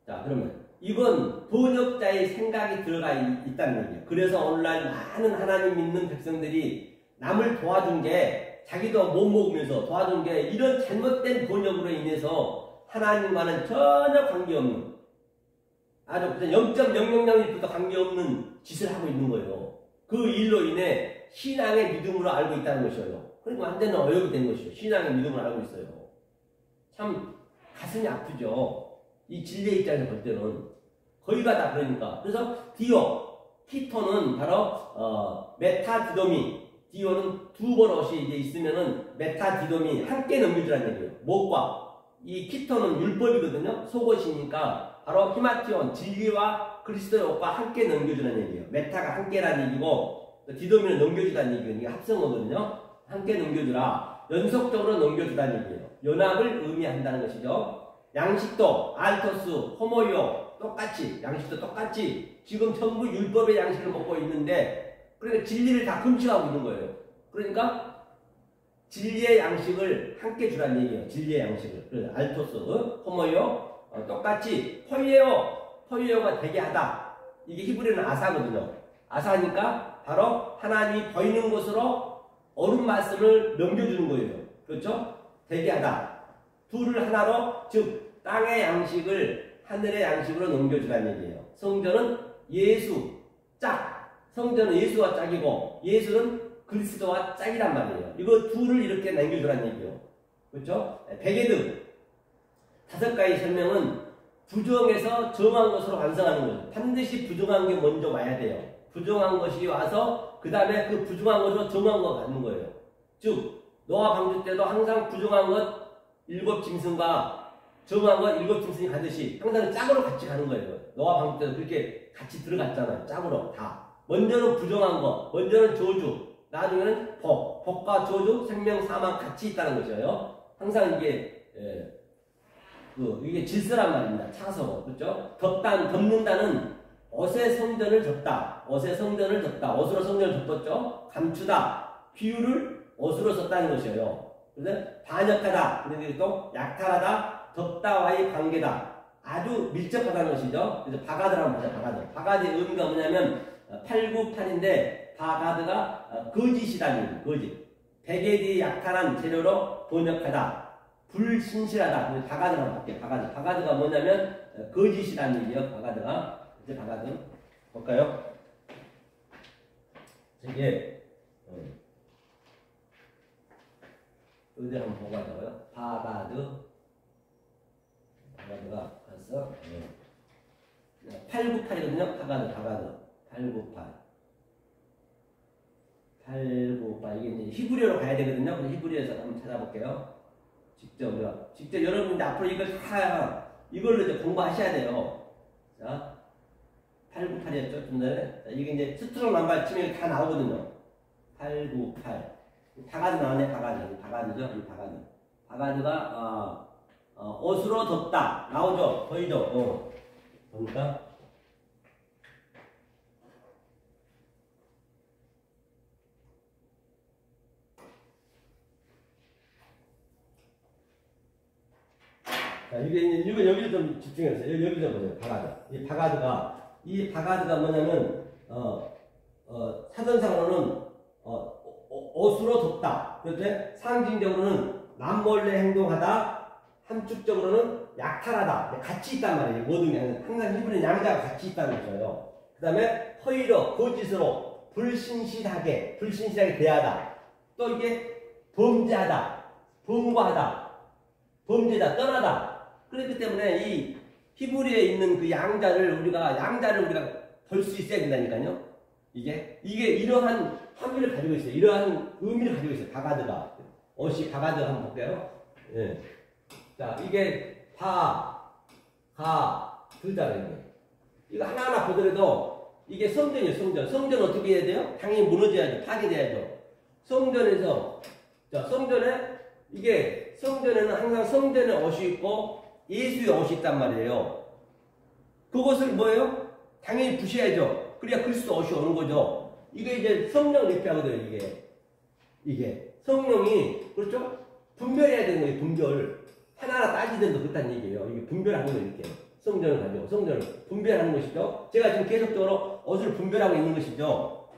자, 그러면 이건 번역자의 생각이 들어가 있다는 얘기예요. 그래서 오늘날 많은 하나님 믿는 백성들이 남을 도와준 게 자기도 못 먹으면서 도와준 게 이런 잘못된 번역으로 인해서 하나님과는 전혀 관계없는 아주 0.000%도 관계없는 짓을 하고 있는 거예요. 그 일로 인해 신앙의 믿음으로 알고 있다는 것이에요. 그러니까 완전히 어역이 된 것이죠. 신앙의 믿음을 알고 있어요. 참 가슴이 아프죠. 이 진리의 입장에서 볼 때는 거의가 다 그러니까. 그래서 키토는 바로 메타디도미. 디오는 두 번옷이 이제 있으면은 메타디도미 함께 넘겨주라는 얘기예요. 목과 이 키토는 율법이거든요. 속옷이니까 바로 히마티온 진리와 그리스도의 옷과 함께 넘겨주라는 얘기예요. 메타가 함께라는 얘기고 디도미는 넘겨주라는 얘기예요. 이게 합성어거든요. 함께 넘겨주라. 연속적으로 넘겨주라는 얘기예요. 연합을 의미한다는 것이죠. 양식도 알토스, 호모요 똑같이 양식도 똑같이 지금 전부 율법의 양식을 먹고 있는데 그러니까 진리를 다 금식하고 있는 거예요. 그러니까 진리의 양식을 함께 주라는 얘기예요. 진리의 양식을. 그래서 알토스, 호모요 똑같이 포이에오가 되게 하다. 이게 히브리어는 아사거든요. 아사니까 바로 하나님이 보이는 곳으로 옳은 말씀을 넘겨주는 거예요. 그렇죠? 되게 하다. 둘을 하나로 즉 땅의 양식을 하늘의 양식으로 넘겨주라는 얘기예요. 성전은 예수 짝. 성전은 예수와 짝이고 예수는 그리스도와 짝이란 말이에요. 이거 둘을 이렇게 남겨주라는 얘기예요. 그렇죠? 베게드 5가지 설명은 부정해서 정한 것으로 완성하는 거죠. 반드시 부정한 게 먼저 와야 돼요. 부정한 것이 와서 그 다음에 그 부정한 것으로 정한 거 갖는 거예요. 즉 노아 방주 때도 항상 부정한 것 7짐승과 정한 것 7짐승이 가듯이 항상 짝으로 같이 가는 거예요. 노아 방주 때도 그렇게 같이 들어갔잖아요. 짝으로 다. 먼저는 부정한 거, 먼저는 저주, 나중에는 복과 저주, 생명, 사망 같이 있다는 것이에요. 항상 이게 이게 질서란 말입니다. 차서 그렇죠? 덮는다는 옷의 성전을 덮다, 옷의 성전을 덮다, 옷으로 성전을 덮었죠. 감추다, 비유를 옷으로 썼다는 것이에요. 그래서 반역하다, 그런데 또 약탈하다, 덮다와의 관계다, 아주 밀접하다는 것이죠. 그래서 바가드라고 하죠. 바가드의 의미가 뭐냐면 898인데 바가드가 거짓이라는 거짓. 베게디의 약탈한 재료로 번역하다. 불신실하다. 바가드라고 할게요. 바가드가 뭐냐면 거짓이라는 얘기예요. 바가드가. 이제 바가드 볼까요? 이게 어디 한번 보고 하자고요. 바가드가 갔어. 898이거든요. 바가드. 898 이게 이제 히브리어로 가야 되거든요. 그래서 히브리어에서 한번 찾아볼게요. 직접 여러분들 앞으로 이걸 다 이걸로 이제 공부하셔야 돼요. 자, 898이었죠 좀 전에. 자, 이게 이제 스트롱 남발 치면 다 나오거든요. 898 바가드 나왔네. 바가드죠. 이 바가드가 옷으로 덮다 나오죠. 보이죠? 보니까. 자, 이거 여기를 좀 집중해주세요. 여기 좀 보세요. 이 바가드가 뭐냐면, 사전상으로는, 옷으로 덮다. 그런데 상징적으로는 남몰래 행동하다. 함축적으로는 약탈하다. 같이 있단 말이에요. 모든 게. 항상 히브리는 양자가 같이 있다는 거죠. 그 다음에 허위로, 거짓으로, 불신실하게 대하다. 또 이게 범죄하다. 범과하다. 범죄다. 떠나다. 그렇기 때문에 이 히브리에 있는 그 양자를 우리가 볼 수 있어야 된다니까요. 이게 이러한 함의를 가지고 있어요. 이러한 의미를 가지고 있어요. 바가드가. 옷이 바가드 한번 볼게요. 예. 자, 이게 드잖아요. 이거 하나하나 보더라도 이게 성전이에요. 성전 어떻게 해야 돼요? 당연히 무너져야죠. 파괴돼야죠. 성전에서 성전에는 항상 성전의 옷이 있고 예수의 옷이 있단 말이에요. 그것을 뭐예요? 당연히 부셔야죠. 그래야 그리스도 옷이 오는 거죠. 이게 이제 성령 대표하거든요. 이게 성령이 그렇죠? 분별해야 되는 거예요. 분별. 하나하나 따지던도 그렇다는 얘기예요. 이게 분별하는 거예요. 이렇게 성전을 가지고 성전을 분별하는 것이죠. 제가 지금 계속적으로 옷을 분별하고 있는 것이죠.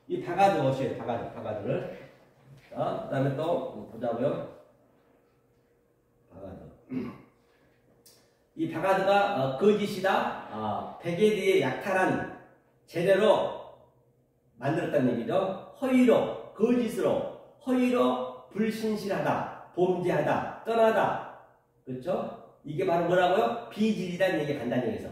이 바가드 옷이에요. 바가드를. 자, 그 다음에 또 보자고요. 이 바가드가 거짓이다. 베게디의 약탈한 재료로 만들었다는 얘기죠. 허위로, 거짓으로, 허위로 불신실하다, 범죄하다, 떠나다. 그렇죠? 이게 바로 뭐라고요? 비진리라는 얘기 간단히 얘기해서.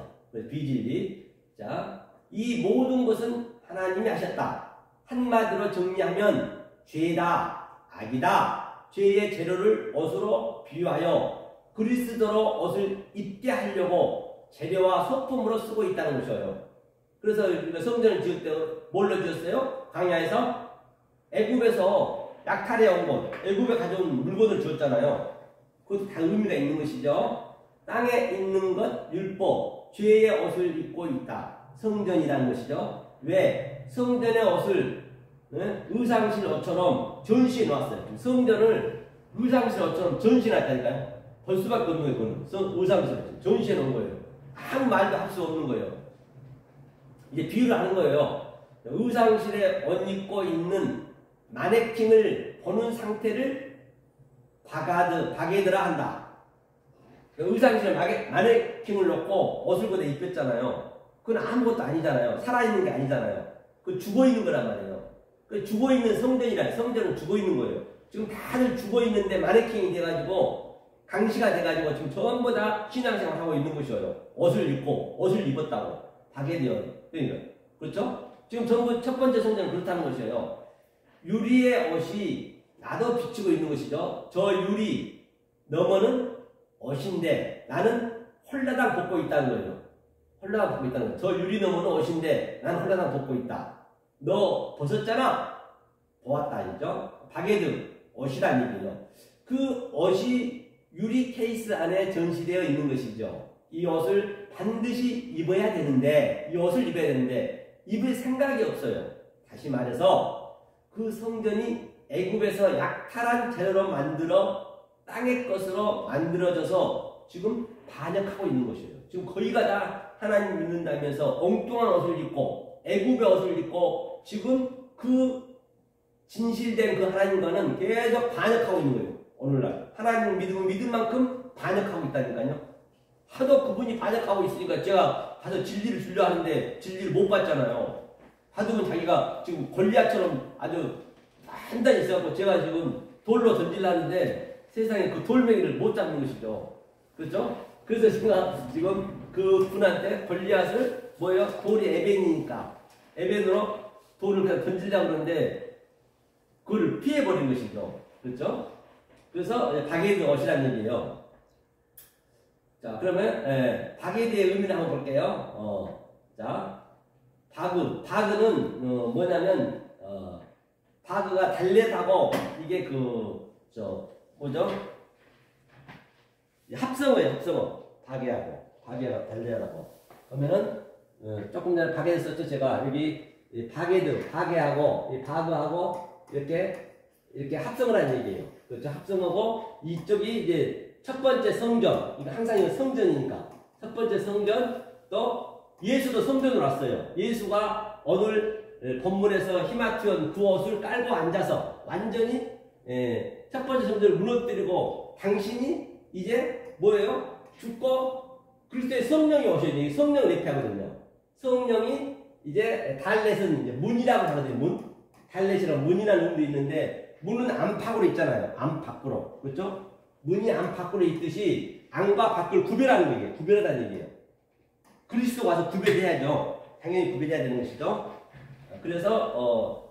비진리. 자, 이 모든 것은 하나님이 하셨다. 한마디로 정리하면 죄다, 악이다. 죄의 재료를 옷으로 비유하여 그리스도로 옷을 입게 하려고 재료와 소품으로 쓰고 있다는 것이에요. 그래서 성전을 지을 때 뭘로 지었어요? 광야에서 애굽에서 약탈해 온 것, 애굽에 가져온 물건을 지었잖아요. 그것도 다 의미가 있는 것이죠. 땅에 있는 것, 율법, 죄의 옷을 입고 있다. 성전이라는 것이죠. 왜? 성전의 옷을 의상실 옷처럼 전시해 놓았어요. 성전을 의상실 옷처럼 전시해 놨다니까요. 볼 수밖에 없는 거예요. 그거는 의상실 옷 전시해 놓은 거예요. 아무 말도 할 수 없는 거예요. 이제 비유를 하는 거예요. 의상실에 옷 입고 있는 마네킹을 보는 상태를 바게드라 한다. 의상실에 마네킹을 놓고 옷을 그대 입혔잖아요. 그건 아무것도 아니잖아요. 살아있는 게 아니잖아요. 그 죽어있는 거란 말이에요. 그 죽어있는 성전이라, 성전은 죽어있는 거예요. 지금 다들 죽어있는데 마네킹이 돼가지고 강시가 돼가지고 지금 전부 다 신앙생활 하고 있는 것이에요. 옷을 입었다고. 바게드요. 그러니까. 그렇죠? 지금 전부 첫 번째 성전은 그렇다는 것이에요. 유리의 옷이 나도 비추고 있는 것이죠. 저 유리 너머는 옷인데 나는 홀라당 벗고 있다는 거예요. 홀라당 벗고 있다는 거예요. 저 유리 너머는 옷인데 나는 홀라당 벗고 있다. 너 벗었잖아. 보았다 이죠. 바게드 옷이란 얘기예요. 그 옷이 유리 케이스 안에 전시되어 있는 것이죠. 이 옷을 반드시 입어야 되는데, 이 옷을 입어야 되는데 입을 생각이 없어요. 다시 말해서 그 성전이 애굽에서 약탈한 재료로 만들어 땅의 것으로 만들어져서 지금 반역하고 있는 것이에요. 지금 거의가 다 하나님 믿는다면서 엉뚱한 옷을 입고 애굽의 옷을 입고 지금 그 진실된 그 하나님과는 계속 반역하고 있는 거예요. 오늘날 하나님을 믿을 만큼 반역하고 있다니까요. 하도 그분이 반역하고 있으니까 제가 가서 진리를 주려 하는데 진리를 못 받잖아요. 하도는 자기가 지금 골리앗처럼 아주 단단히 있어갖고 제가 지금 돌로 던지려는데 세상에 그 돌멩이를 못 잡는 것이죠. 그렇죠? 그래서 제가 지금 그 분한테 골리앗을 뭐예요? 돌이 에벤이니까 에벤으로 돌을 그냥 던지려고 그러는데 그걸 피해버린 것이죠. 그렇죠? 그래서 바게드 옷이라는 얘기예요. 자, 그러면 바게드의 의미를 한번 볼게요. 자, 바그는 뭐냐면 바그가 달렛하고 이게 뭐죠? 합성어예요. 합성어. 바게하고 달렛하고. 그러면은 조금 전에 바게드 썼죠. 제가 여기 바게하고 이 바그하고 이렇게 합성을 하는 얘기예요. 그렇죠? 합성하고 이쪽이 이제 첫 번째 성전. 이거 항상 이거 성전이니까. 첫 번째 성전 또 예수도 성전으로 왔어요. 예수가 오늘 본문에서 히마티온 그 옷을 깔고 앉아서 완전히 첫 번째 성전을 무너뜨리고 당신이 이제 뭐예요? 죽고 그리스도의 성령이 오셔야 돼요. 성령을 얘기하거든요. 성령이 이제 달렛은 이제 문이라고 하거든요. 문. 달렛이라고 문이라는 의미도 있는데 문은 안팎으로 있잖아요. 안팎으로. 그렇죠? 문이 안팎으로 있듯이 안과 밖을 구별하는 얘기예요. 구별하다는 얘기예요. 그리스도 와서 구별해야죠. 당연히 구별해야 되는 것이죠. 그래서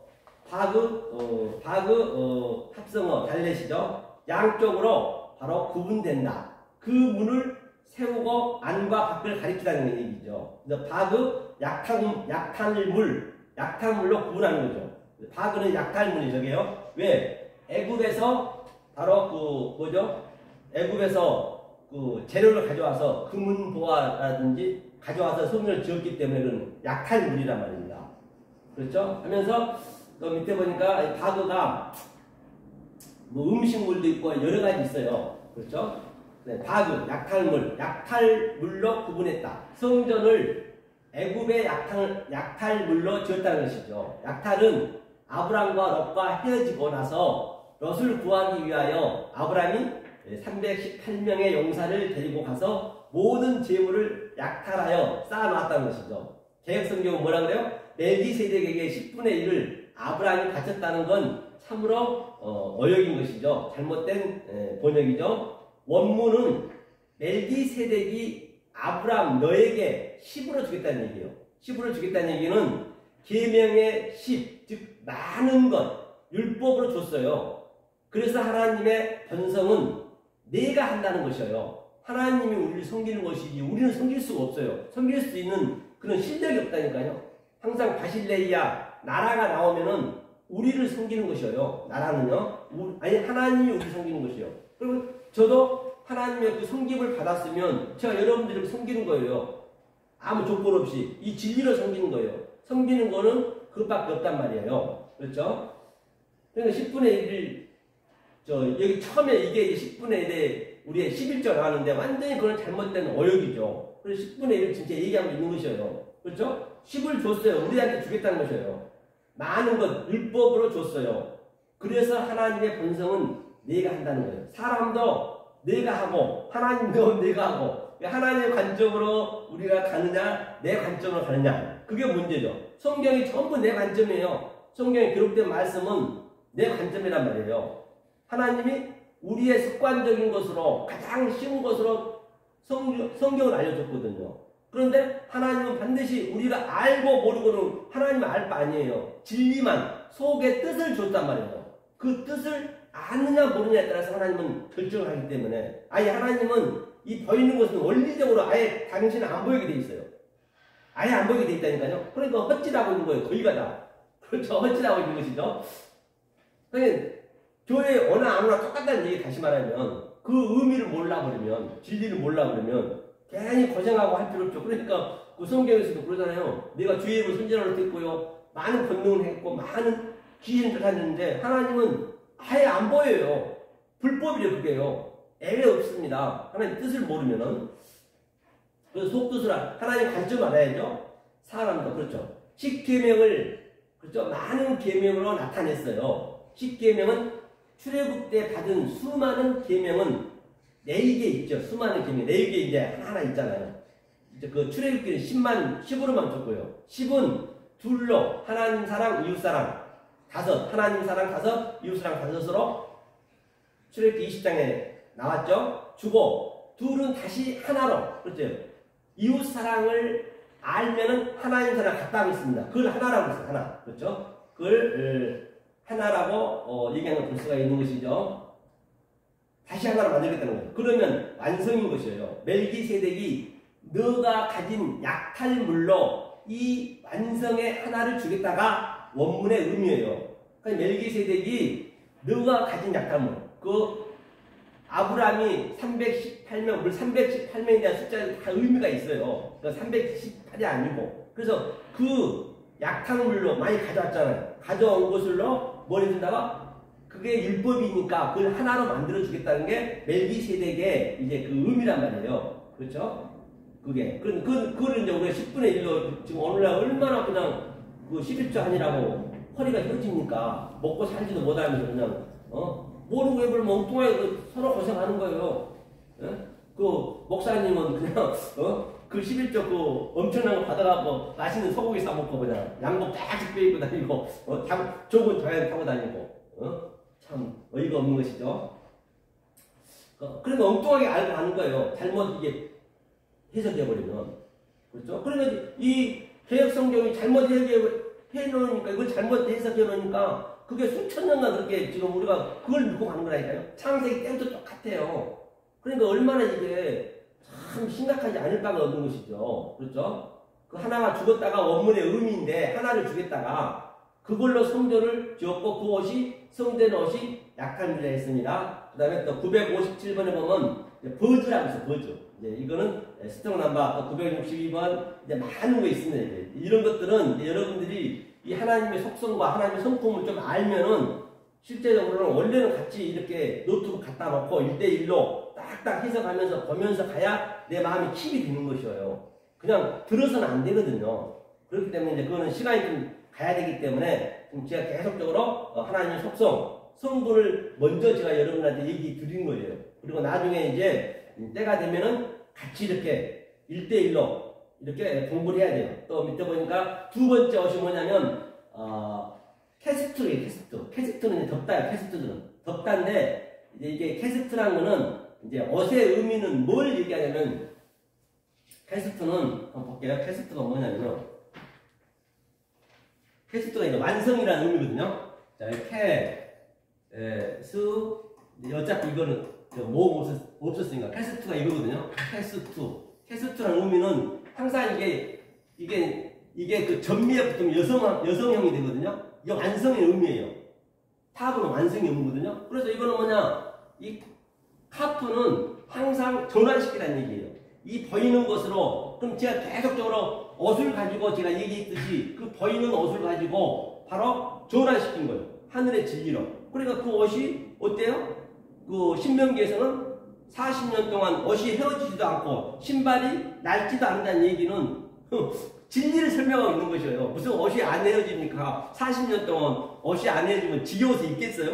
합성어 달렛이죠. 양쪽으로 바로 구분된다. 그 문을 세우고 안과 밖을 가리키라는 얘기죠. 그래서 약탈물로 구분하는 거죠. 바그는 약탈물이 저게요. 왜? 애굽에서 바로 애굽에서 재료를 가져와서 금은 보화라든지 가져와서 성전을 지었기 때문에 그런 약탈물이란 말입니다. 그렇죠? 하면서 또 밑에 보니까 바그가 뭐 음식물도 있고 여러 가지 있어요. 그렇죠? 네, 바그, 약탈물로 구분했다. 성전을 애굽의 약탈물로 지었다는 것이죠. 약탈은 아브람과 롯과 헤어지고 나서 롯을 구하기 위하여 아브람이 318명의 용사를 데리고 가서 모든 재물을 약탈하여 쌓아놨다는 것이죠. 개혁성경은 뭐라 그래요? 멜기세덱에게 10분의 1을 아브라함이 바쳤다는 건 참으로 어역인 것이죠. 잘못된 번역이죠. 원문은 멜기세덱이 아브라함 너에게 10으로 주겠다는 얘기예요. 10으로 주겠다는 얘기는 계명의 10, 즉 많은 것, 율법으로 줬어요. 그래서 하나님의 번성은 내가 한다는 것이에요. 하나님이 우리를 섬기는 것이지 우리는 섬길 수가 없어요. 섬길 수 있는 그런 실력이 없다니까요. 항상 바실레이아 나라가 나오면은 우리를 섬기는 것이에요. 나라는요. 아니 하나님이 우리를 섬기는 것이에요. 그리고 저도 하나님의 그 섬김을 받았으면 제가 여러분들을 섬기는 거예요. 아무 조건 없이 이 진리로 섬기는 거예요. 섬기는 거는 그것밖에 없단 말이에요. 그렇죠? 그러니까 10분의 1을 여기 처음에 이게 이제 10분의 1에 우리의 11조 나왔는데 완전히 그건 잘못된 어역이죠. 그래서 10분의 1을 진짜 얘기하고 있는 것이에요. 그렇죠? 10을 줬어요. 우리한테 주겠다는 것이에요. 많은 것 율법으로 줬어요. 그래서 하나님의 본성은 내가 한다는 거예요. 사람도 내가 하고 하나님도 내가 하고 하나님의 관점으로 우리가 가느냐 내 관점으로 가느냐 그게 문제죠. 성경이 전부 내 관점이에요. 성경에 기록된 말씀은 내 관점이란 말이에요. 하나님이 우리의 습관적인 것으로 가장 쉬운 것으로 성경을 알려줬거든요. 그런데 하나님은 반드시 우리가 알고 모르고는 하나님은 알 바 아니에요. 진리만 속의 뜻을 줬단 말이에요. 그 뜻을 아느냐 모르냐에 따라서 하나님은 결정을 하기 때문에 아예 하나님은 이 보이는 것은 원리적으로 아예 당신은 안 보이게 돼 있어요. 아예 안 보이게 돼 있다니까요. 그러니까 헛짓하고 있는 거예요. 거기가 다. 그렇죠. 헛짓하고 있는 것이죠. 그러니까 교회 어느 아무나 똑같다는 얘기 다시 말하면 그 의미를 몰라버리면 진리를 몰라버리면 괜히 고생하고 할 필요 없죠. 그러니까 그 성경에서도 그러잖아요. 내가 주의 이름을 선전하러 했고요. 많은 권능을 했고 많은 기인을 하는데 하나님은 아예 안 보여요. 불법이래 그게요. 애매 없습니다. 하나님 뜻을 모르면은 그래서 속뜻을 하나님 관점 알아야죠. 사람도 그렇죠. 10계명을 그렇죠. 많은 계명으로 나타냈어요. 10계명은 출애굽 때 받은 수많은 계명은 4개 있죠. 수많은 계명 4개 이제 하나하나 있잖아요. 이제 그 출애굽기는 10으로만 줬고요. 10은 둘로 하나님 사랑, 이웃 사랑 5, 하나님 사랑 5, 이웃 사랑 5으로 출애굽기 20장에 나왔죠. 주고 둘은 다시 하나로 그렇죠. 이웃 사랑을 알면은 하나님 사랑 같다고 있습니다. 그걸 하나라고 했어요. 하나 그렇죠. 그걸 하나라고 얘기하는 볼 수가 있는 것이죠. 다시 하나로 만들겠다는 거예요. 그러면 완성인 것이에요. 멜기세덱이 너가 가진 약탈물로 이 완성의 하나를 주겠다가 원문의 의미예요. 그러니까 멜기세덱이 너가 가진 약탈물 그 아브라함이 318명, 물론 318명에 대한 숫자에 다 의미가 있어요. 그러니까 318이 아니고. 그래서 그 약탈물로 많이 가져왔잖아요. 가져온 것으로 머리 든다가 그게 율법이니까 그걸 하나로 만들어주겠다는 게 멜기세덱의 이제 그 의미란 말이에요. 그렇죠? 그게. 그거를 이제 우리가 10분의 1로 지금 오늘날 얼마나 그냥 그 11조 아니라고 허리가 펴집니까? 먹고 살지도 못하면서 그냥, 모르고 해볼 멍뚱하게 서로 고생하는 거예요. 예? 그 목사님은 그냥, 그 11조 그 엄청난 거 받아가고 맛있는 소고기 싸먹고 그냥 양복 쫙 빼입고 다니고, 좁은 자연 타고 다니고, 참 어이가 없는 것이죠. 그러니까 엉뚱하게 알고 가는 거예요. 잘못 이게 해석해버리면. 그렇죠? 그러면 이 개혁 성경이 잘못 해놓으니까, 이걸 잘못 해석해놓으니까, 그게 수천 년간 그렇게 지금 우리가 그걸 믿고 가는 거라니까요. 창세기 때부터 똑같아요. 그러니까 얼마나 이게 참 심각하지 않을 바가 없는 것이죠. 그렇죠? 그 하나가 죽었다가 원문의 의미인데, 하나를 주겠다가, 그걸로 성전을 지었고, 그 옷이, 성전 옷이 약탈물이라 했습니다. 그 다음에 또 957번에 보면, 버즈라고 있어요, 버즈. 이제 이거는 스트롱 넘버 962번, 이제 많은 거 있습니다. 이제 이런 것들은 이제 여러분들이 이 하나님의 속성과 하나님의 성품을 좀 알면은 실제적으로는 원래는 같이 이렇게 노트북 갖다 놓고 1대1로 딱딱 해석하면서 보면서 가야 내 마음이 킥이 되는 것이에요. 그냥 들어서는 안 되거든요. 그렇기 때문에 이제 그거는 시간이 좀 가야 되기 때문에 지금 제가 계속적으로 하나님의 속성, 성분을 먼저 제가 여러분한테 얘기 드린 거예요. 그리고 나중에 이제 때가 되면은 같이 이렇게 1대1로 이렇게 공부를 해야 돼요. 또 밑에 보니까 두 번째 옷이 뭐냐면 캐스트예요, 캐스트. 캐스트는 이제 덥다요, 캐스트들은. 덥다인데, 이제 이게 캐스트라는 거는, 이제 옷의 의미는 뭘 얘기하냐면, 캐스트는, 한번 볼게요. 캐스트가 뭐냐면요. 캐스트가 이제 완성이라는 의미거든요. 자, 어차피 이거는 모음 없었으니까 캐스트가 이거거든요. 캐스트라는 의미는 항상 이게 그 전미에 붙으면 여성형이 되거든요. 이게 완성의 의미예요. 탑은 완성의 의미거든요. 그래서 이거는 뭐냐, 이 카프는 항상 전환시키라는 얘기예요. 이 보이는 것으로, 그럼 제가 계속적으로 옷을 가지고 제가 얘기했듯이 그 보이는 옷을 가지고 바로 전환시킨 거예요. 하늘의 진리로. 그러니까 그 옷이 어때요? 그 신명기에서는 40년 동안 옷이 헤어지지도 않고 신발이 낡지도 않는다는 얘기는 진리를 설명하고 있는 것이에요. 무슨 옷이 안 헤어집니까? 40년 동안 옷이 안 헤어지면 지겨워서 입겠어요?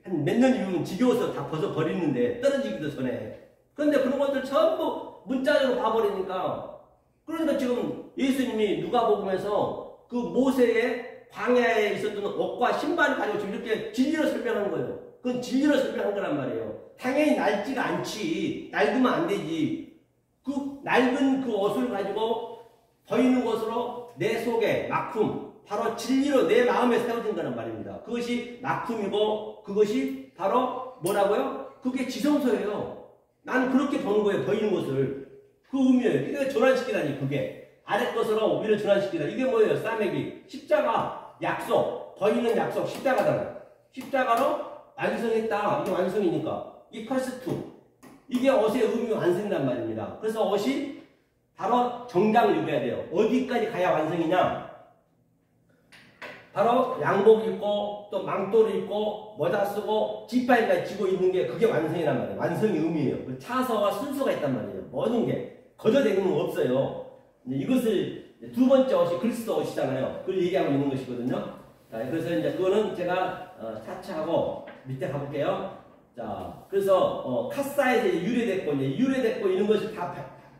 한 몇 년 이후면 지겨워서 다 벗어버리는데, 떨어지기도 전에. 그런데 그런 것들 전부 문자적으로 봐버리니까, 그러니까 지금 예수님이 누가복음에서 그 모세의 광야에 있었던 옷과 신발을 가지고 지금 이렇게 진리로 설명하는 거예요. 그건 진리로 설명한 거란 말이에요. 당연히 낡지가 않지. 낡으면 안 되지. 그 낡은 그 옷을 가지고 보이는 것으로 내 속에 막품, 바로 진리로 내 마음에 세워진 거란 말입니다. 그것이 막품이고 그것이 바로 뭐라고요? 그게 지성소예요. 나는 그렇게 보는 거예요. 보이는 것을. 그 의미예요. 이게 전환시키다니, 그게. 아래 것으로 위를 전환시키다. 이게 뭐예요? 싸매기. 십자가, 약속, 보이는 약속, 십자가잖아요. 십자가로 완성했다. 이게 완성이니까. 이 컬스투. 이게 옷의 의미 완성이란 말입니다. 그래서 옷이 바로 정장을 입어야 돼요. 어디까지 가야 완성이냐? 바로 양복 입고 또 망토를 입고 모자 쓰고 지팡이까지 쥐고 있는 게 그게 완성이란 말이에요. 완성의 의미예요. 그 차서와 순서가 있단 말이에요. 모든 게 거저되는 건 없어요. 이것을 두 번째 옷이 그리스도 옷이잖아요. 그걸 얘기하고 있는 것이거든요. 자, 그래서 이제 그거는 제가 차치하고 밑에 가볼게요. 자, 그래서 카사에서 유래됐고 이제 유래됐고 이런 것을 다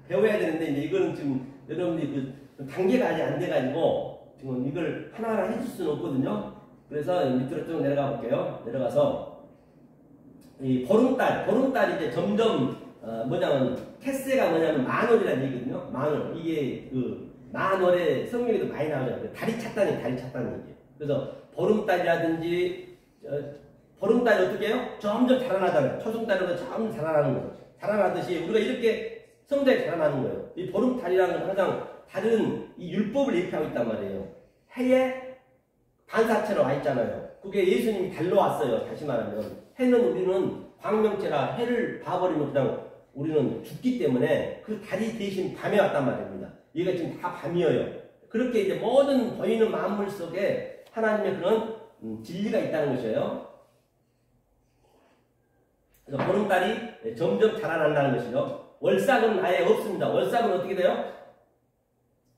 배워야 되는데 이제 이거는 지금 여러분들이 그 단계가 아직 안 돼가지고 지금 이걸 하나하나 해줄 수는 없거든요. 그래서 밑으로 쭉 내려가 볼게요. 내려가서 이 보름달이 이제 점점 뭐냐면 캐세가 뭐냐면 만월이라는 얘기거든요. 만월. 이게 그 만월에 성경에도 많이 나오잖아요. 달이 찼다는 얘기예요. 그래서 보름달이라든지 보름달이 어떻게 해요? 점점 자라나잖아요. 초승달보다 점점 자라나는 거죠. 자라나듯이 우리가 이렇게 성장이 자라나는 거예요. 이 보름달이라는 건 항상 다른 이 율법을 얘기하고 있단 말이에요. 해에 반사체로 와 있잖아요. 그게 예수님이 달로 왔어요. 다시 말하면 해는 우리는 광명체라 해를 봐버리면 그냥 우리는 죽기 때문에 그 달이 대신 밤에 왔단 말입니다. 얘가 지금 다 밤이에요. 그렇게 이제 모든 보이는 만물 속에 하나님의 그런 진리가 있다는 것이에요. 그래서 보름달이 점점 자라난다는 것이죠. 월삭은 아예 없습니다. 월삭은 어떻게 돼요?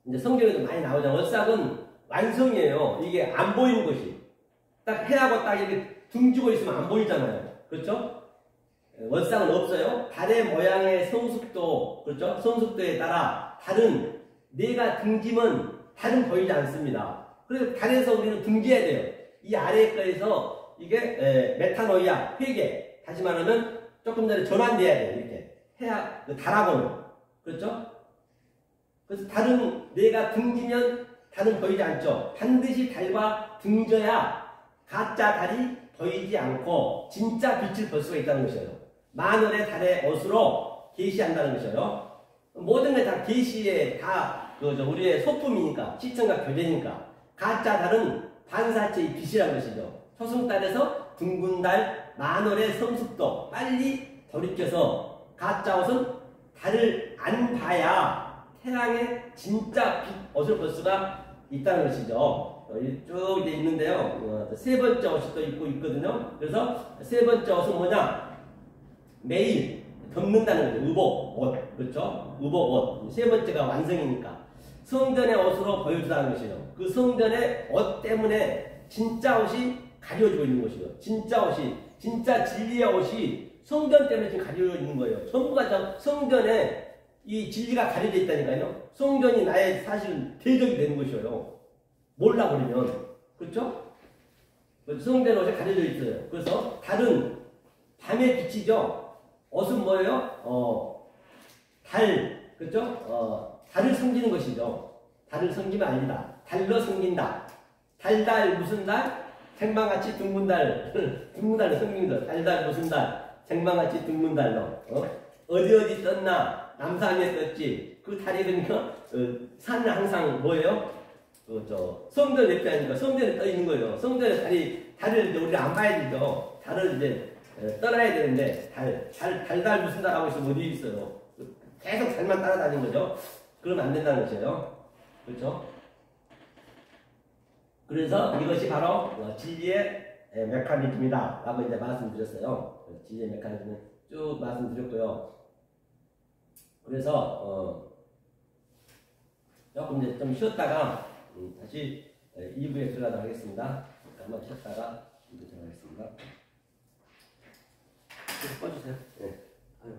이제 성경에도 많이 나오잖아요. 월삭은 완성이에요. 이게 안 보이는 것이. 딱 해하고 딱 이렇게 등지고 있으면 안 보이잖아요. 그렇죠? 월삭은 없어요. 달의 모양의 성숙도, 그렇죠? 성숙도에 따라 달은 내가 등지면 달은 보이지 않습니다. 그래서 달에서 우리는 등지해야 돼요. 이 아래 거에서 이게 메타노이아, 회개. 다시 말하면 조금 전에 전환돼야 돼요. 이렇게. 해야, 달하고는. 그렇죠? 그래서 달은 내가 등지면 달은 보이지 않죠. 반드시 달과 등져야 가짜 달이 보이지 않고 진짜 빛을 볼 수가 있다는 것이에요. 만월의 달의 옷으로 계시한다는 것이에요. 모든 게 다 계시의 다 우리의 소품이니까, 시청과 교제니까. 가짜 달은 반사체의 빛이라는 것이죠. 초승달에서 둥근달, 만월의 성숙도 빨리 돌이켜서 가짜 옷은 달을 안 봐야 태양의 진짜 빛 옷을 볼 수가 있다는 것이죠. 쭉 이제 있는데요. 세 번째 옷이 또 입고 있거든요. 그래서 세 번째 옷은 뭐냐? 매일 덮는다는 거죠. 의복 옷. 그렇죠? 의복 옷. 세 번째가 완성이니까. 성전의 옷으로 보여주다는 것이에요. 그 성전의 옷 때문에 진짜 옷이 가려지고 있는 것이죠. 진짜 옷이, 진짜 진리의 옷이 성전 때문에 지금 가려져 있는 거예요. 전부가 성전에 이 진리가 가려져 있다니까요. 성전이 나의 사실은 대적이 되는 것이에요. 몰라버리면. 그렇죠? 수송된 옷에 가려져 있어요. 그래서 달은 밤에 비치죠. 옷은 뭐예요? 달, 그죠? 달을 섬기는 것이죠. 달을 섬기면 아니다. 달로 섬긴다. 달달 무슨 달? 생방같이 둥근 달. 둥근 달로 섬기는 거. 달달 무슨 달? 생방같이 둥근 달로. 어디 떴나? 남산에 떴지. 그 달이 그러니까 산은 항상 뭐예요? 성전 옆에 아니까 성전에 떠 있는 거예요. 성전에 달을 이제 우리가 안 봐야 되죠. 달을 이제 떠나야 되는데 달 무슨 달 하고 있으면 어디 있어요? 계속 달만 따라다니는 거죠. 그러면 안 된다는 것이에요. 그렇죠? 그래서 이것이 바로 진리의 메커니즘이다 라고 이제 말씀드렸어요. 진리의 메커니즘을 쭉 말씀드렸고요. 그래서 조금 이제 좀 쉬었다가 다시 2부에 들어가도록 하겠습니다. 한번 쉬었다가 2부 들어가겠습니다. 계속 꺼주세요. 네. 아유.